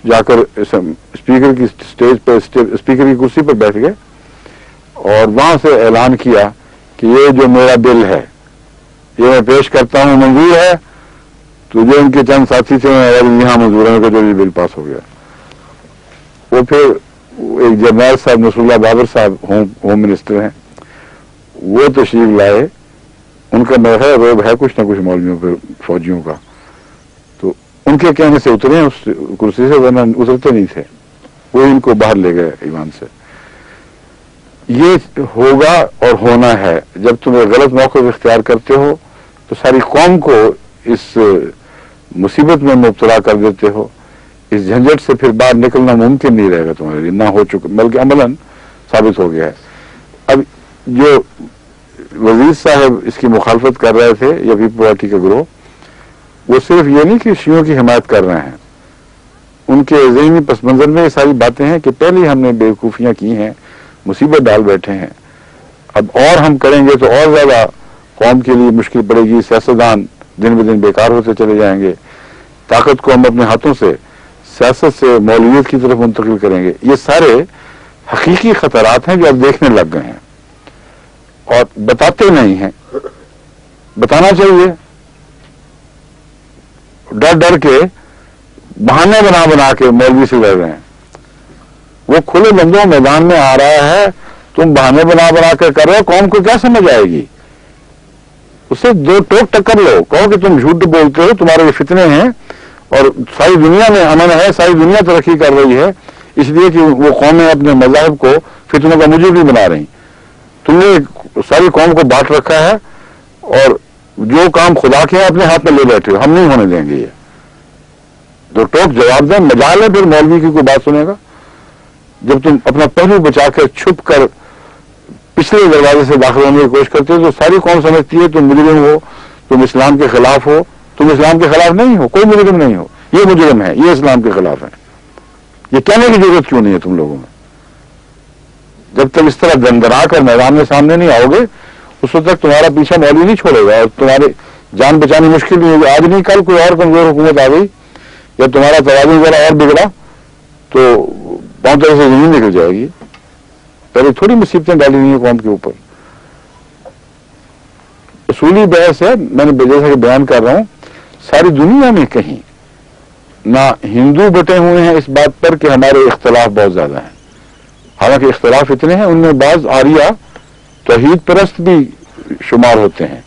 جا کر اسپیکر کی اسٹیج پر, اسپیکر کی کرسی پر بیٹھ گئے اور وہاں سے اعلان کیا کہ یہ جو میرا بل ہے یہ میں پیش کرتا ہوں, منظور ہے. تو جو ان کے چند ساتھی تھے یہاں منظور ہے, جو یہ بل پاس ہو گیا. وہ پھر ایک جرنیل صاحب نصر اللہ بابر صاحب ہوم منسٹر ہیں, وہ تشریف لائے. ان کا میرا روب ہے کچھ نہ کچھ مولویوں پہ, فوجیوں کا, تو ان کے کہنے سے اترے ہیں اس کرسی سے, ورنہ اترتے نہیں تھے. وہ ان کو باہر لے گئے ایوان سے. یہ ہوگا اور ہونا ہے. جب تم ایک غلط موقف اختیار کرتے ہو تو ساری قوم کو اس مصیبت میں مبتلا کر دیتے ہو. اس جھنجٹ سے پھر باہر نکلنا ممکن نہیں رہے گا تمہارے لیے, نہ ہو چکا بلکہ عملاً ثابت ہو گیا ہے. اب جو وزیر صاحب اس کی مخالفت کر رہے تھے یا پیپل پارٹی کا گروہ, وہ صرف یہ نہیں کہ شیعوں کی حمایت کر رہے ہیں, ان کے ذہنی پس منظر میں یہ ساری باتیں ہیں کہ پہلے ہم نے بیوقوفیاں کی ہیں, مصیبت ڈال بیٹھے ہیں, اب اور ہم کریں گے تو اور زیادہ قوم کے لیے مشکل پڑے گی. سیاستدان دن بہ دن بیکار ہوتے چلے جائیں گے, طاقت کو ہم اپنے ہاتھوں سے سیاست سے مولویت کی طرف منتقل کریں گے. یہ سارے حقیقی خطرات ہیں جو اب دیکھنے لگ گئے ہیں اور بتاتے نہیں ہیں. بتانا چاہیے, ڈر ڈر کے بہانے بنا کے مولوی سے لڑ رہے ہیں. وہ کھلے بندوں میدان میں آ رہا ہے, تم بہانے بنا کے کر رہے ہو, قوم کو کیا سمجھ آئے گی؟ اسے دو ٹوک ٹکر لو, کہو کہ تم جھوٹ بولتے ہو, تمہارے یہ فتنے ہیں اور ساری دنیا میں امن ہے, ساری دنیا ترقی کر رہی ہے, اس لیے کہ وہ قومیں اپنے مذاہب کو فتنوں کا مجرم بنا رہی. تم نے ساری قوم کو بانٹ رکھا ہے اور جو کام خدا کے ہیں اپنے ہاتھ میں لے بیٹھے ہو, ہم نہیں ہونے دیں گے. یہ دو ٹوک جواب دیں, مجال ہے پھر مولوی کی کوئی بات سنے گا. جب تم اپنا پہلو بچا کر چھپ کر پچھلے دروازے سے داخل ہونے کی کوشش کرتے ہو تو ساری قوم سمجھتی ہے تم مجرم ہو, تم اسلام کے خلاف ہو. تم اسلام کے خلاف نہیں ہو, کوئی مجرم نہیں ہو, یہ مجرم ہے, یہ اسلام کے خلاف ہے. یہ کہنے کی ضرورت کیوں نہیں ہے تم لوگوں میں؟ جب تک اس طرح دندرا کر میدان میں سامنے نہیں آؤ گے اس وقت تک تمہارا پیچھا مولوی نہیں چھوڑے گا اور تمہاری جان بچانی مشکل نہیں ہوگی. آج نہیں کل کوئی اور کمزور حکومت آ گئی یا تمہارا توازن ذرا اور بگڑا تو پاؤں طرح سے زمین نکل جائے گی. پہلے تھوڑی مصیبتیں ڈالی ہوئی ہیں قوم کے اوپر. اصولی بحث ہے, میں نے جیسا کہ بیان کر رہا ہوں, ساری دنیا میں کہیں نہ ہندو بٹے ہوئے ہیں اس بات پر کہ ہمارے اختلاف بہت زیادہ ہیں. حالانکہ اختلاف اتنے ہیں, ان میں بعض آریہ توحید پرست بھی شمار ہوتے ہیں.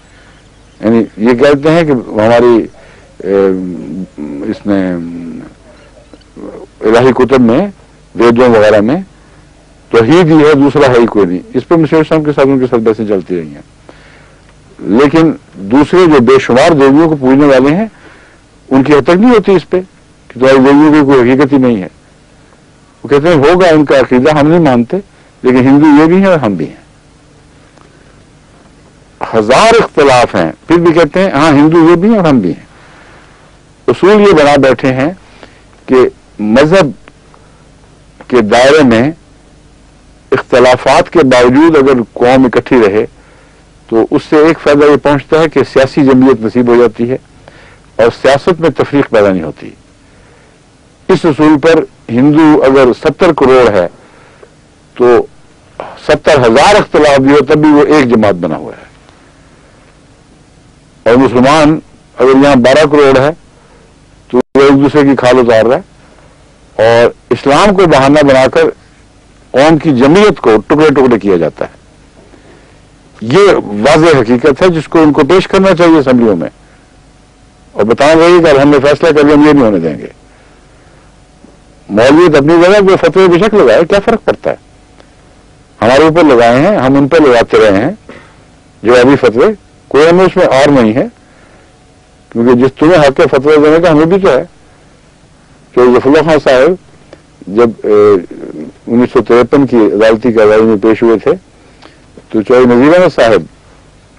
یعنی یہ کہتے ہیں کہ ہماری اس میں الہی کتب میں ویدوں وغیرہ میں توحید ہی ہے, دوسرا ہے ہی کوئی نہیں. اس پر مسیح اسلام کے ساتھ ان کے ساتھ بحثیں چلتی رہی ہیں. لیکن دوسرے جو بے شمار دیویوں کو پوجنے والے ہیں ان کی حد تک نہیں ہوتی اس پہ کہ تمہاری دیویوں کی کوئی حقیقت ہی نہیں ہے. وہ کہتے ہیں ہوگا ان کا عقیدہ, ہم نہیں مانتے, لیکن ہندو یہ بھی ہیں اور ہم بھی ہیں. ہزار اختلاف ہیں پھر بھی کہتے ہیں ہاں ہندو یہ بھی ہیں اور ہم بھی ہیں. اصول یہ بنا بیٹھے ہیں کہ مذہب کے دائرے میں اختلافات کے باوجود اگر قوم اکٹھی رہے تو اس سے ایک فائدہ یہ پہنچتا ہے کہ سیاسی جمعیت نصیب ہو جاتی ہے اور سیاست میں تفریق پیدا نہیں ہوتی. اس اصول پر ہندو اگر 70 کروڑ ہے تو 70,000 اختلاف بھی ہو تب بھی وہ ایک جماعت بنا ہوا ہے. اور مسلمان اگر یہاں 12 کروڑ ہے تو وہ ایک دوسرے کی کھال اتار رہا ہے اور اسلام کو بہانہ بنا کر قوم کی جمعیت کو ٹکڑے ٹکڑے کیا جاتا ہے. یہ واضح حقیقت ہے جس کو ان کو پیش کرنا چاہیے اسمبلیوں میں اور بتانا چاہیے کہ ہم نے فیصلہ کر لیا, ہم یہ نہیں ہونے دیں گے. مولویت اپنی جگہ کوئی فتوے بے شک لگائے, کیا فرق پڑتا ہے؟ ہمارے اوپر لگائے ہیں, ہم ان پہ لگاتے رہے ہیں جو ابھی فتوے, کوئی ہمیں اس میں اور نہیں ہے کیونکہ جس تمہیں حق ہے فتوے دینے کا ہمیں بھی تو ہے. کہ ظفر اللہ خان صاحب جب 1953 کی عدالتی کارروائی میں پیش ہوئے تھے تو چودھری نذیر احمد صاحب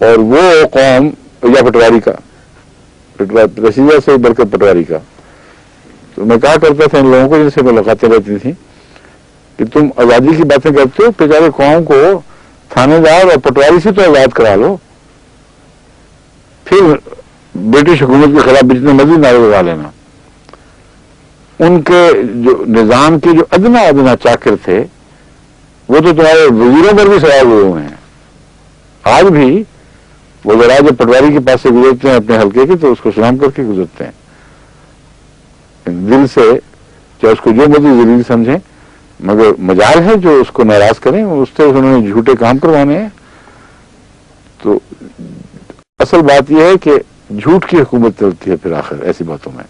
اور وہ قوم یا پٹواری کا رشیدہ سے بڑھ کر پٹواری کا، تو میں کہا کرتا تھا ان لوگوں کو جن سے ملاقاتیں رہتی تھیں کہ تم آزادی کی باتیں کرتے ہو، بیچارے قوم کو تھانے دار اور پٹواری سے تو آزاد کرا لو، پھر برٹش حکومت کے خلاف جتنے مزید نعرے لگا لینا۔ ان کے جو نظام کے جو ادنا چاکر تھے وہ تو تمہارے وزیروں پر بھی سوار ہوئے ہیں۔ آج بھی وہ ذرا جب پٹواری کے پاس سے گزرتے ہیں اپنے حلقے کے تو اس کو سلام کر کے گزرتے ہیں دل سے، چاہے اس کو جو مرضی ذلیل سمجھیں، مگر مجال ہے جو اس کو ناراض کریں، اس سے انہوں نے جھوٹے کام کروانے ہیں۔ تو اصل بات یہ ہے کہ جھوٹ کی حکومت چلتی ہے پھر آخر ایسی باتوں میں۔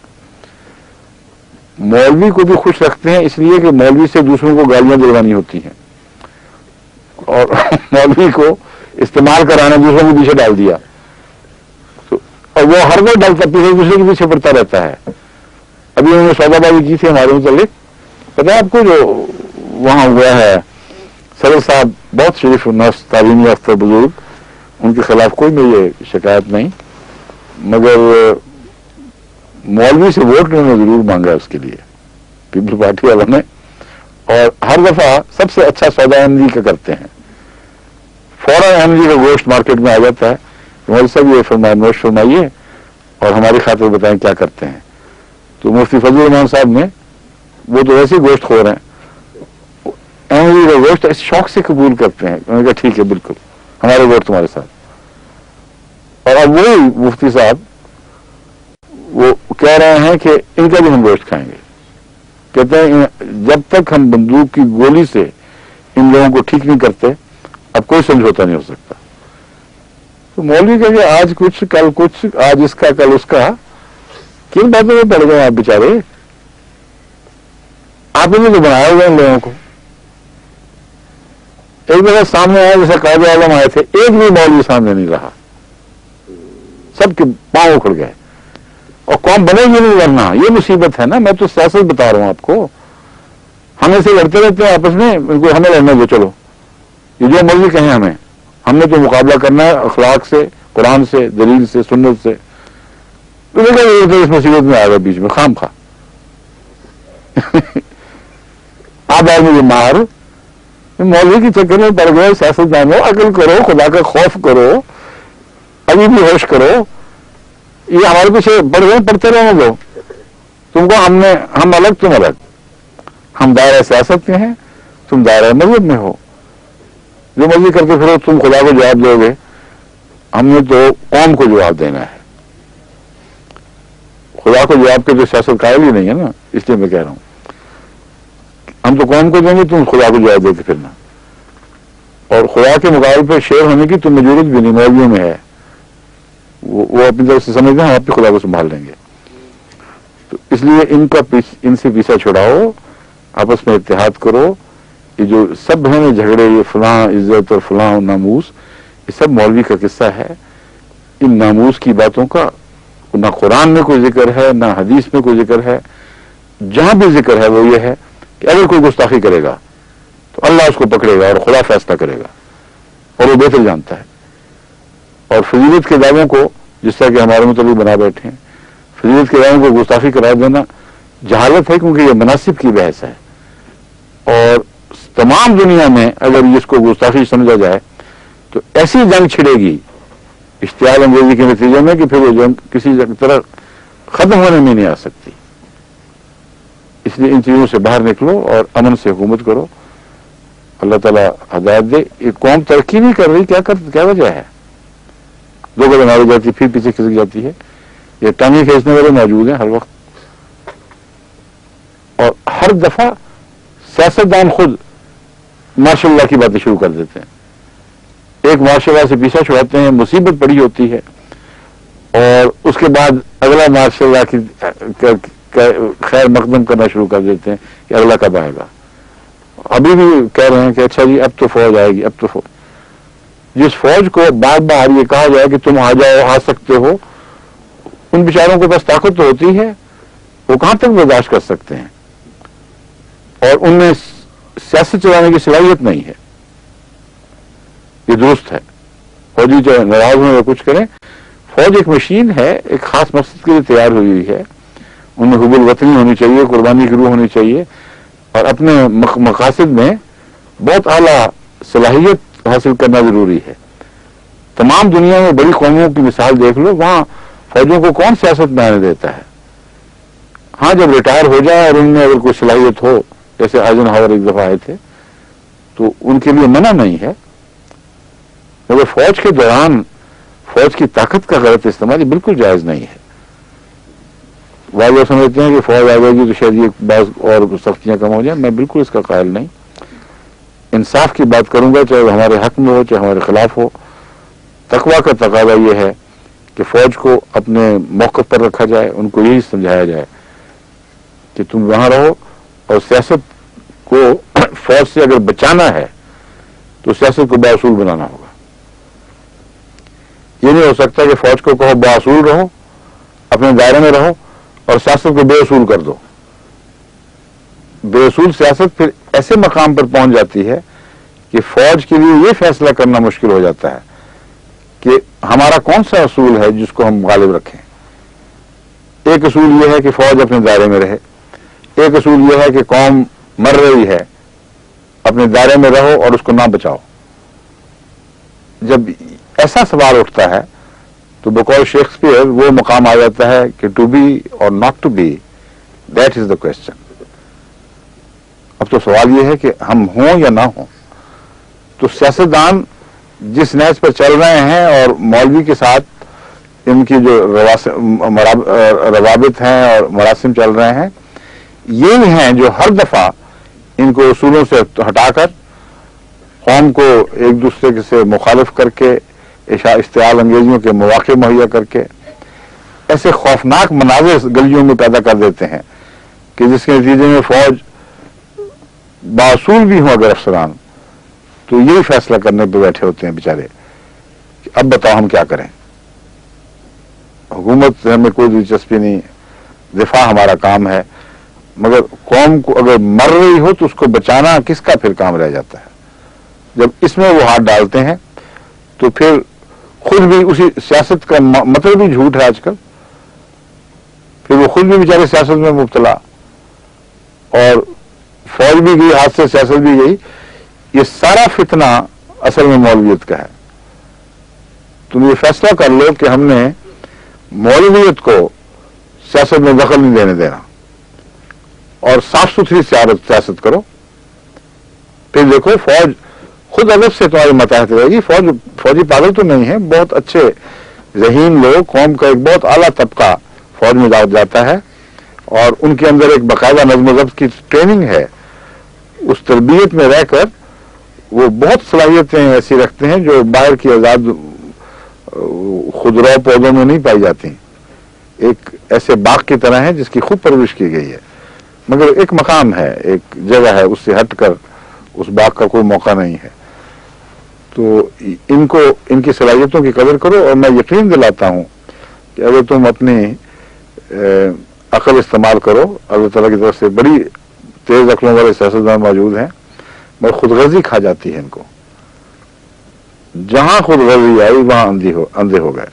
مولوی کو بھی خوش رکھتے ہیں اس لیے کہ مولوی سے دوسروں کو گالیاں دلوانی ہوتی ہیں، اور مولوی کو استعمال کرانا دوسروں کو پیچھے ڈال دیا، تو اور وہ ہر وقت ڈالتا پیچھے دوسرے کے پیچھے پڑتا رہتا ہے۔ ابھی انہوں نے سودا بازی کی تھی ہمارے متعلق، پتہ ہے آپ کو جو وہاں ہوا ہے، صدر صاحب بہت شریف الناس تعلیمی یافتہ بزرگ، ان کے خلاف کوئی میری شکایت نہیں، مگر مولوی سے ووٹ انہوں نے ضرور مانگا اس کے لیے، پیپل پارٹی والوں نے، اور ہر دفعہ سب سے اچھا سودا احمدی کا کرتے ہیں۔ فوراً احمدی کا گوشت مارکیٹ میں آ جاتا ہے، مولوی صاحب یہ فرمائے نوش فرمائیے اور ہماری خاطر بتائیں کیا کرتے ہیں۔ تو مفتی فضل الرحمان صاحب نے، وہ تو ویسے گوشت خور ہیں، احمدی کا گوشت اس شوق سے قبول کرتے ہیں، انہوں نے کہا ٹھیک ہے بالکل ہمارے ووٹ تمہارے ساتھ۔ اور اب وہی مفتی صاحب وہ کہہ رہے ہیں کہ ان کا بھی ہم گوشت کھائیں گے، کہتے ہیں جب تک ہم بندوق کی گولی سے ان لوگوں کو ٹھیک نہیں کرتے اب کوئی سمجھوتا نہیں ہو سکتا۔ تو مولوی کہیں گے آج کچھ کل کچھ، آج اس کا کل اس کا، کن باتوں میں پڑ گئے آپ بیچارے؟ آپ نے تو بنایا ہوئے ان لوگوں کو۔ ایک دفعہ سامنے آیا جیسے قائد اعظم آئے تھے، ایک بھی مولوی سامنے نہیں رہا، سب کے پاؤں اکھڑ گئے، اور قوم بنے گی نہیں ورنہ، یہ مصیبت ہے نا۔ میں تو سیاست بتا رہا ہوں آپ کو، ہم ایسے لڑتے رہتے ہیں آپس میں، ہمیں لڑنے دو، چلو یہ جو مرضی کہیں ہم نے تو مقابلہ کرنا ہے اخلاق سے، قرآن سے، دلیل سے، سنت سے۔ تو اس مصیبت میں آ گئے بیچ میں خام خواہ۔ آپ آدمی بیمار مولوی کی چکر میں پڑ گئے، سیاست دانوں عقل کرو، خدا کا خوف کرو، ابھی بھی ہوش کرو۔ یہ ہمارے پیچھے پڑ گئے، پڑھتے رہنے دو، تم کو ہم الگ تم الگ، ہم دائرہ سیاست میں ہیں، تم دائرہ مذہب میں ہو، جو مرضی کرتے پھرو، تم خدا کو جواب دو گے، ہم نے تو قوم کو جواب دینا ہے۔ خدا کو جواب کے تو سیاست قائل ہی نہیں ہے نا، اس لیے میں کہہ رہا ہوں ہم تو قوم کو دیں گے، تم خدا کو جواب دیتے پھرنا، اور خدا کے مقابلے پہ شیر ہونے کی تمہیں ضرورت بھی نہیں، مولویوں میں ہے، وہ اپنی طرف سے سمجھتے ہیں ہم اپنے خدا کو سنبھال لیں گے۔ تو اس لیے ان سے پیچھا چھڑاؤ، آپس میں اتحاد کرو۔ یہ جو سب ہیں جھگڑے، یہ فلاں عزت اور فلاں ناموس، یہ سب مولوی کا قصہ ہے۔ ان ناموس کی باتوں کا نہ قرآن میں کوئی ذکر ہے، نہ حدیث میں کوئی ذکر ہے۔ جہاں بھی ذکر ہے وہ یہ ہے کہ اگر کوئی گستاخی کرے گا تو اللہ اس کو پکڑے گا اور خدا فیصلہ کرے گا، اور وہ بہتر جانتا ہے۔ اور فضیلت کے دعووں کو، جس طرح کہ ہمارے متعلق بنا بیٹھے ہیں، فضیلت کے دعووں کو گستاخی قرار دینا جہالت ہے، کیونکہ یہ مناسب کی بحث ہے، اور تمام دنیا میں اگر اس کو گستاخی سمجھا جائے تو ایسی جنگ چھڑے گی اشتعال انگیزی کے نتیجے میں کہ پھر وہ جنگ کسی طرح ختم ہونے میں نہیں آ سکتی۔ اس لیے ان چیزوں سے باہر نکلو اور امن سے حکومت کرو، اللہ تعالیٰ ہدایت دے۔ یہ قوم ترقی نہیں کر رہی، کیا وجہ ہے؟ دو قدم آگے جاتی پھر پیچھے کھسک جاتی ہے۔ یہ ٹانگیں کھینچنے والے موجود ہیں ہر وقت، اور ہر دفعہ سیاستدان خود ماشاء اللہ کی باتیں شروع کر دیتے ہیں، ایک ماشاء اللہ سے پیچھا چھڑاتے ہیں، مصیبت پڑی ہوتی ہے، اور اس کے بعد اگلا ماشاء اللہ کی خیر مقدم کرنا شروع کر دیتے ہیں کہ اگلا کب آئے گا۔ ابھی بھی کہہ رہے ہیں کہ اچھا جی اب تو فوج آئے گی، اب تو فوج۔ جس فوج کو بار بار یہ کہا جائے کہ تم آ جاؤ، آ سکتے ہو، ان بیچاروں کے پاس طاقت تو ہوتی ہے، وہ کہاں تک برداشت کر سکتے ہیں، اور ان میں سیاست چلانے کی صلاحیت نہیں ہے۔ یہ درست ہے، فوجی چاہے ناراض ہوں یا کچھ کریں، فوج ایک مشین ہے، ایک خاص مقصد کے لیے تیار ہوئی ہے. ان میں حب الوطنی ہونی چاہیے، قربانی کی روح ہونی چاہیے، اور اپنے مقاصد میں بہت اعلیٰ صلاحیت حاصل کرنا ضروری ہے. تمام دنیا میں بڑی قوموں کی مثال دیکھ لو، وہاں فوجوں کو کون سیاست میں آنے دیتا ہے؟ ہاں جب ریٹائر ہو جائے اور ان میں اگر کوئی صلاحیت ہو، جیسے آئزن ہاور ایک دفعہ آئے تھے، تو ان کے لیے منع نہیں ہے، مگر فوج کے دوران فوج کی طاقت کا غلط استعمال یہ بالکل جائز نہیں ہے. بعض لوگ سمجھتے ہیں کہ فوج آ جائے گی تو شاید یہ بعض اور سختیاں کم ہو جائیں. میں بالکل اس کا قائل نہیں. انصاف کی بات کروں گا، چاہے وہ ہمارے حق میں ہو چاہے ہمارے خلاف ہو. تقویٰ کا تقاضا یہ ہے کہ فوج کو اپنے موقف پر رکھا جائے، ان کو یہی سمجھایا جائے کہ تم وہاں رہو، اور سیاست کو فوج سے اگر بچانا ہے تو سیاست کو باصول بنانا ہوگا. یہ نہیں ہو سکتا کہ فوج کو کہو باصول رہو، اپنے دائرے میں رہو، اور سیاست کو بے اصول کر دو. بے اصول سیاست پھر ایسے مقام پر پہنچ جاتی ہے کہ فوج کے لیے یہ فیصلہ کرنا مشکل ہو جاتا ہے کہ ہمارا کون سا اصول ہے جس کو ہم غالب رکھیں. ایک اصول یہ ہے کہ فوج اپنے دائرے میں رہے، ایک اصول یہ ہے کہ قوم مر رہی ہے، اپنے دائرے میں رہو اور اس کو نہ بچاؤ. جب ایسا سوال اٹھتا ہے تو بقول شیکسپیئر وہ مقام آ جاتا ہے کہ to be or not to be, that is the question. اب تو سوال یہ ہے کہ ہم ہوں یا نہ ہوں. تو سیاستدان جس نہج پر چل رہے ہیں اور مولوی کے ساتھ ان کی جو روابط ہیں اور مراسم چل رہے ہیں، یہ ہیں جو ہر دفعہ ان کو اصولوں سے ہٹا کر قوم کو ایک دوسرے سے مخالف کر کے اشتعال انگیزیوں کے مواقع مہیا کر کے ایسے خوفناک مناظر گلیوں میں پیدا کر دیتے ہیں کہ جس کے نتیجے میں فوج باصول بھی ہوں اگر افسران تو یہی فیصلہ کرنے پہ بیٹھے ہوتے ہیں بیچارے کہ اب بتاؤ ہم کیا کریں. حکومت سے ہمیں کوئی دلچسپی نہیں، دفاع ہمارا کام ہے، مگر قوم کو اگر مر رہی ہو تو اس کو بچانا کس کا پھر کام رہ جاتا ہے. جب اس میں وہ ہاتھ ڈالتے ہیں تو پھر خود بھی اسی سیاست کا مطلب بھی جھوٹ ہے آج کل، پھر وہ خود بھی بیچارے سیاست میں مبتلا، اور فوج بھی گئی ہاتھ سے، سیاست بھی گئی. یہ سارا فتنہ اصل میں مولویت کا ہے. تم یہ فیصلہ کر لو کہ ہم نے مولویت کو سیاست میں دخل نہیں دینے دینا اور صاف ستھری سیاست کرو. پھر دیکھو فوج خود ادب سے تمہاری متاحت رہے گی. فوجی پاگل تو نہیں ہے، بہت اچھے ذہین لوگ، قوم کا ایک بہت اعلیٰ طبقہ فوج میں جاتا ہے اور ان کے اندر ایک باقاعدہ نظم و ضبط کی ٹریننگ ہے. اس تربیت میں رہ کر وہ بہت صلاحیتیں ایسی رکھتے ہیں جو باہر کی آزاد خودرو پودوں میں نہیں پائی جاتی. ایک ایسے باغ کی طرح ہے جس کی خود پرورش کی گئی ہے، مگر ایک مقام ہے، ایک جگہ ہے، اس سے ہٹ کر اس باغ کا کوئی موقع نہیں ہے. تو ان کی صلاحیتوں کی قدر کرو، اور میں یقین دلاتا ہوں کہ اگر تم اپنی عقل استعمال کرو، اللہ تعالیٰ کی طرف سے بڑی تیز عقلوں والے سیاستدان موجود ہیں، مگر خود غرضی کھا جاتی ہے ان کو. جہاں خود غرضی آئی وہاں اندھے ہو گئے.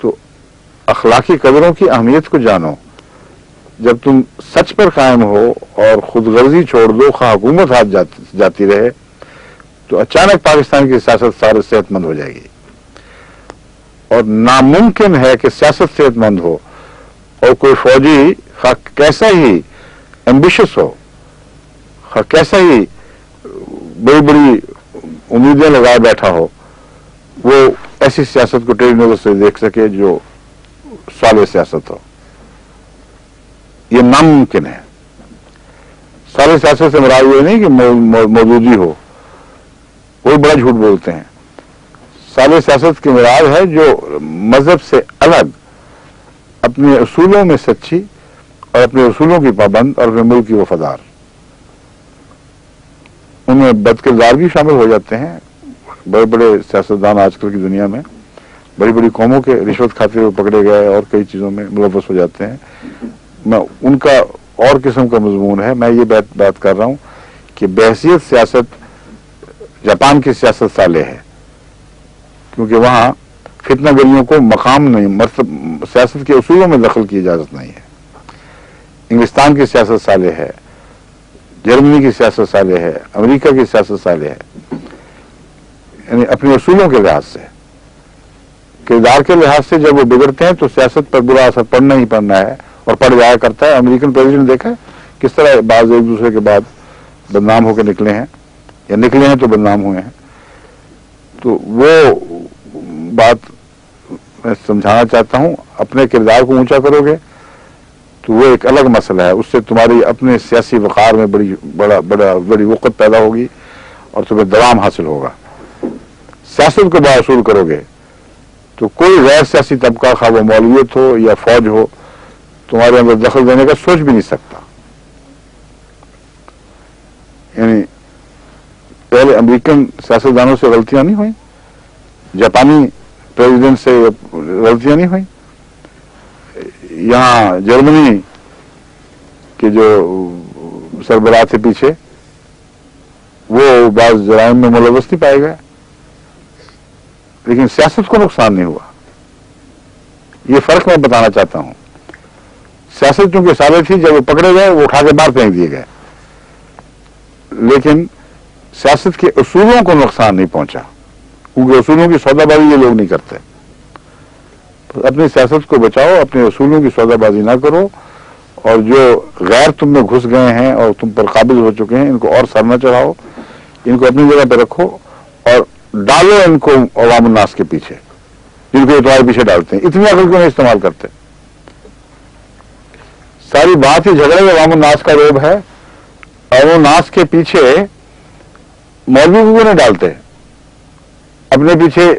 تو اخلاقی قدروں کی اہمیت کو جانو. جب تم سچ پر قائم ہو اور خود غرضی چھوڑ دو، خواہ حکومت ہاتھ جاتی رہے، تو اچانک پاکستان کی سیاست سارے صحت مند ہو جائے گی. اور ناممکن ہے کہ سیاست صحت مند ہو اور کوئی فوجی خواہ کیسا ہی ایمبیشس ہو، خواہ کیسا ہی بڑی بڑی امیدیں لگائے بیٹھا ہو، وہ ایسی سیاست کو ٹیڑھی نظر سے دیکھ سکے جو صالح سیاست ہو. یہ ناممکن ہے. صالح سیاست سے مراد یہ نہیں کہ موجودگی ہو، وہ بڑا جھوٹ بولتے ہیں. صالح سیاست کی مراد ہے جو مذہب سے الگ اپنے اصولوں میں سچی اور اپنے اصولوں کی پابند اور اپنے ملک کی وفادار. ان میں بد کردار بھی شامل ہو جاتے ہیں. بڑے بڑے سیاستدان آج کل کی دنیا میں بڑی بڑی قوموں کے رشوت کھاتے ہوئے پکڑے گئے اور کئی چیزوں میں ملوث ہو جاتے ہیں. میں ان کا اور قسم کا مضمون ہے. میں یہ بات کر رہا ہوں کہ بحیثیت سیاست جاپان کی سیاست صالح ہے، کیونکہ وہاں فتنہ گریوں کو مقام نہیں، سیاست کے اصولوں میں دخل کی اجازت نہیں ہے۔ انگلستان کی سیاست صالح ہے، جرمنی کی سیاست صالح ہے، امریکہ کی سیاست صالح ہے، یعنی اپنے اصولوں کے لحاظ سے، کردار کے لحاظ سے جب وہ بگڑتے ہیں تو سیاست پر برا اثر پڑنا ہی پڑنا ہے اور پڑ جایا کرتا ہے۔ امریکن پریزیڈنٹ دیکھا ہے کس طرح بعض ایک دوسرے کے بعد بدنام ہو کے نکلے ہیں، یا نکلے ہیں تو بدنام ہوئے ہیں۔ تو وہ بات میں سمجھانا چاہتا ہوں، اپنے کردار کو اونچا کرو گے تو وہ ایک الگ مسئلہ ہے، اس سے تمہاری اپنے سیاسی وقار میں بڑی وقت پیدا ہوگی اور تمہیں دوام حاصل ہوگا۔ سیاست کو بااصول کرو گے تو کوئی غیر سیاسی طبقہ، خواہ وہ مولویت ہو یا فوج ہو، تمہارے اندر دخل دینے کا سوچ بھی نہیں سکتا۔ یعنی پہلے امریکن سیاستدانوں سے غلطیاں نہیں ہوئیں، جاپانی پریزیڈنٹ سے غلطیاں نہیں ہوئیں، یہاں جرمنی کے جو سربراہ تھے پیچھے وہ بعض جرائم میں ملوث نہیں پائے گئے، لیکن سیاست کو نقصان نہیں ہوا۔ یہ فرق میں بتانا چاہتا ہوں۔ سیاست چونکہ ثابت تھی، جب وہ پکڑے گئے وہ اٹھا کے باہر پھینک دیے گئے، لیکن سیاست کے اصولوں کو نقصان نہیں پہنچا، کیونکہ اصولوں کی سودا بازی یہ لوگ نہیں کرتے۔ اپنی سیاست کو بچاؤ، اپنے اصولوں کی سودا بازی نہ کرو، اور جو غیر تم میں گھس گئے ہیں اور تم پر قابض ہو چکے ہیں ان کو اور سر نہ چڑھاؤ، ان کو اپنی جگہ پہ رکھو اور ڈالو ان کو عوام الناس کے پیچھے، جن کو تمہارے پیچھے ڈالتے ہیں۔ اتنی عقل کیوں نہیں استعمال کرتے؟ ساری بات ہی جھگڑے عوام الناس کا روب ہے، عوام الناس کے پیچھے مولوی کو نہیں ڈالتے، اپنے پیچھے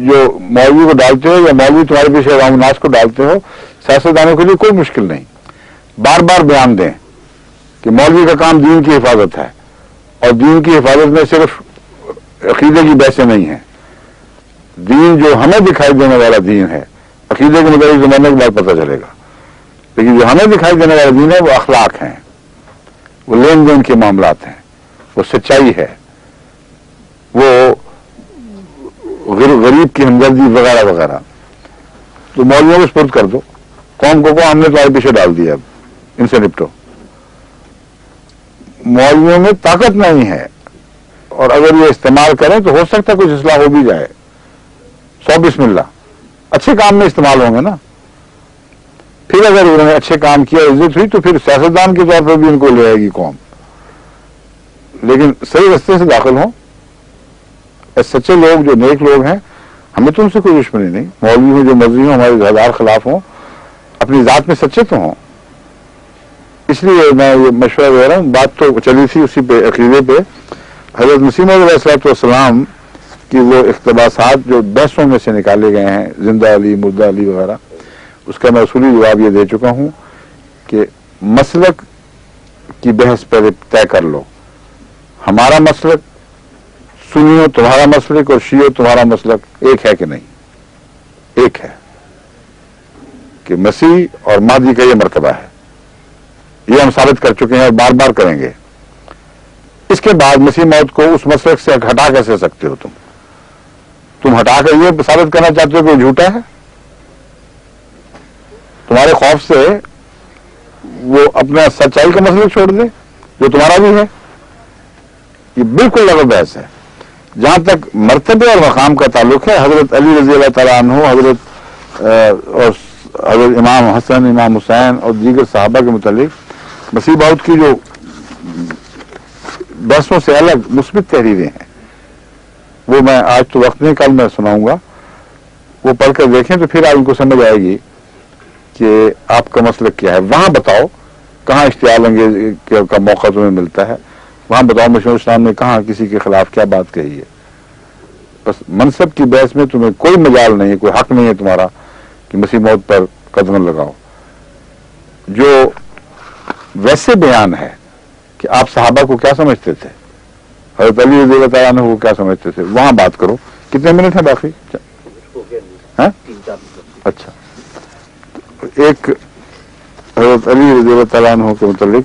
جو مولوی کو ڈالتے ہو یا مولوی تمہارے پیچھے عوام الناس کو ڈالتے ہو، سیاستدانوں کے لیے کوئی مشکل نہیں، بار بار بیان دیں کہ مولوی کا کام دین کی حفاظت ہے، اور دین کی حفاظت میں صرف عقیدے کی بحثیں نہیں ہیں، دین جو ہمیں دکھائی دینے والا دین ہے، عقیدے کے مطابق زمانے کے بعد پتہ چلے گا، لیکن جو ہمیں دکھائی دینے والا دین ہے وہ اخلاق ہیں، وہ لین دین کے معاملات ہیں، وہ سچائی ہے، وہ غریب کی ہمدردی وغیرہ وغیرہ۔ تو مولویوں کو سپرد کر دو، قوم کو ہم نے تمہارے پیچھے ڈال دیا، اب ان سے نپٹو۔ مولویوں میں طاقت نہیں ہے، اور اگر یہ استعمال کریں تو ہو سکتا ہے کچھ اصلاح ہو بھی جائے، 100 بسم اللہ، اچھے کام میں استعمال ہوں گے نا۔ پھر اگر انہوں نے اچھے کام کیا، عزت ہوئی، تو پھر سیاستدان کے طور پر بھی ان کو لے آئے گی قوم، لیکن صحیح رستے سے داخل ہوں۔ سچے لوگ جو نیک لوگ ہیں، ہمیں تو ان سے کوئی دشمنی نہیں، مولوی ہوں جو مرضی ہوں، ہمارے ہزار خلاف ہوں، اپنی ذات میں سچے تو ہوں۔ اس لیے میں یہ مشورہ دے رہا ہوں، بات تو چلی تھی اسی پہ، عقیدے پہ۔ حضرت مسیح موعود علیہ السلام کی وہ اقتباسات جو بحثوں میں سے نکالے گئے ہیں، زندہ علی، مردہ علی وغیرہ، اس کا میں اصولی جواب یہ دے چکا ہوں کہ مسلک کی بحث پہلے طے کر لو۔ ہمارا مسلک سنیو تمہارا مسلک اور شیعو تمہارا مسلک ایک ہے کہ نہیں؟ ایک ہے کہ مسیح اور مہدی کا یہ مرتبہ ہے، یہ ہم ثابت کر چکے ہیں اور بار بار کریں گے۔ اس کے بعد مسیح موعود کو اس مسلک سے ہٹا کیسے سکتے ہو؟ تم ہٹا کر یہ ثابت کرنا چاہتے ہو کہ وہ جھوٹا ہے؟ تمہارے خوف سے وہ اپنا سچائی کا مسلک چھوڑ دے جو تمہارا بھی ہے؟ یہ بالکل لغو بحث ہے۔ جہاں تک مرتبے اور مقام کا تعلق ہے، حضرت علی رضی اللہ تعالیٰ عنہ، اور حضرت امام حسن، امام حسین اور دیگر صحابہ کے متعلق مسیح موعود کی جو بحثوں سے الگ مثبت تحریریں ہیں، وہ میں آج تو وقت نہیں، کل میں سناؤں گا، وہ پڑھ کر دیکھیں تو پھر آپ ان کو سمجھ آئے گی کہ آپ کا مسلک کیا ہے۔ وہاں بتاؤ کہاں اشتعال انگیز کا موقع تمہیں ملتا ہے، وہاں بتاؤ مشہور اسلام نے کہاں کسی کے خلاف کیا بات کہی ہے۔ بس منصب کی بحث میں تمہیں کوئی مجال نہیں ہے، کوئی حق نہیں ہے تمہارا کہ مسیح موعود پر قدم لگاؤ۔ جو ویسے بیان ہے کہ آپ صحابہ کو کیا سمجھتے تھے، حضرت علی رضی اللہ تعالیٰ عنہ کو کیا سمجھتے تھے، وہاں بات کرو۔ کتنے منٹ ہیں باقی؟ اچھا، ایک حضرت علی رضی اللہ تعالیٰ عنہ کے متعلق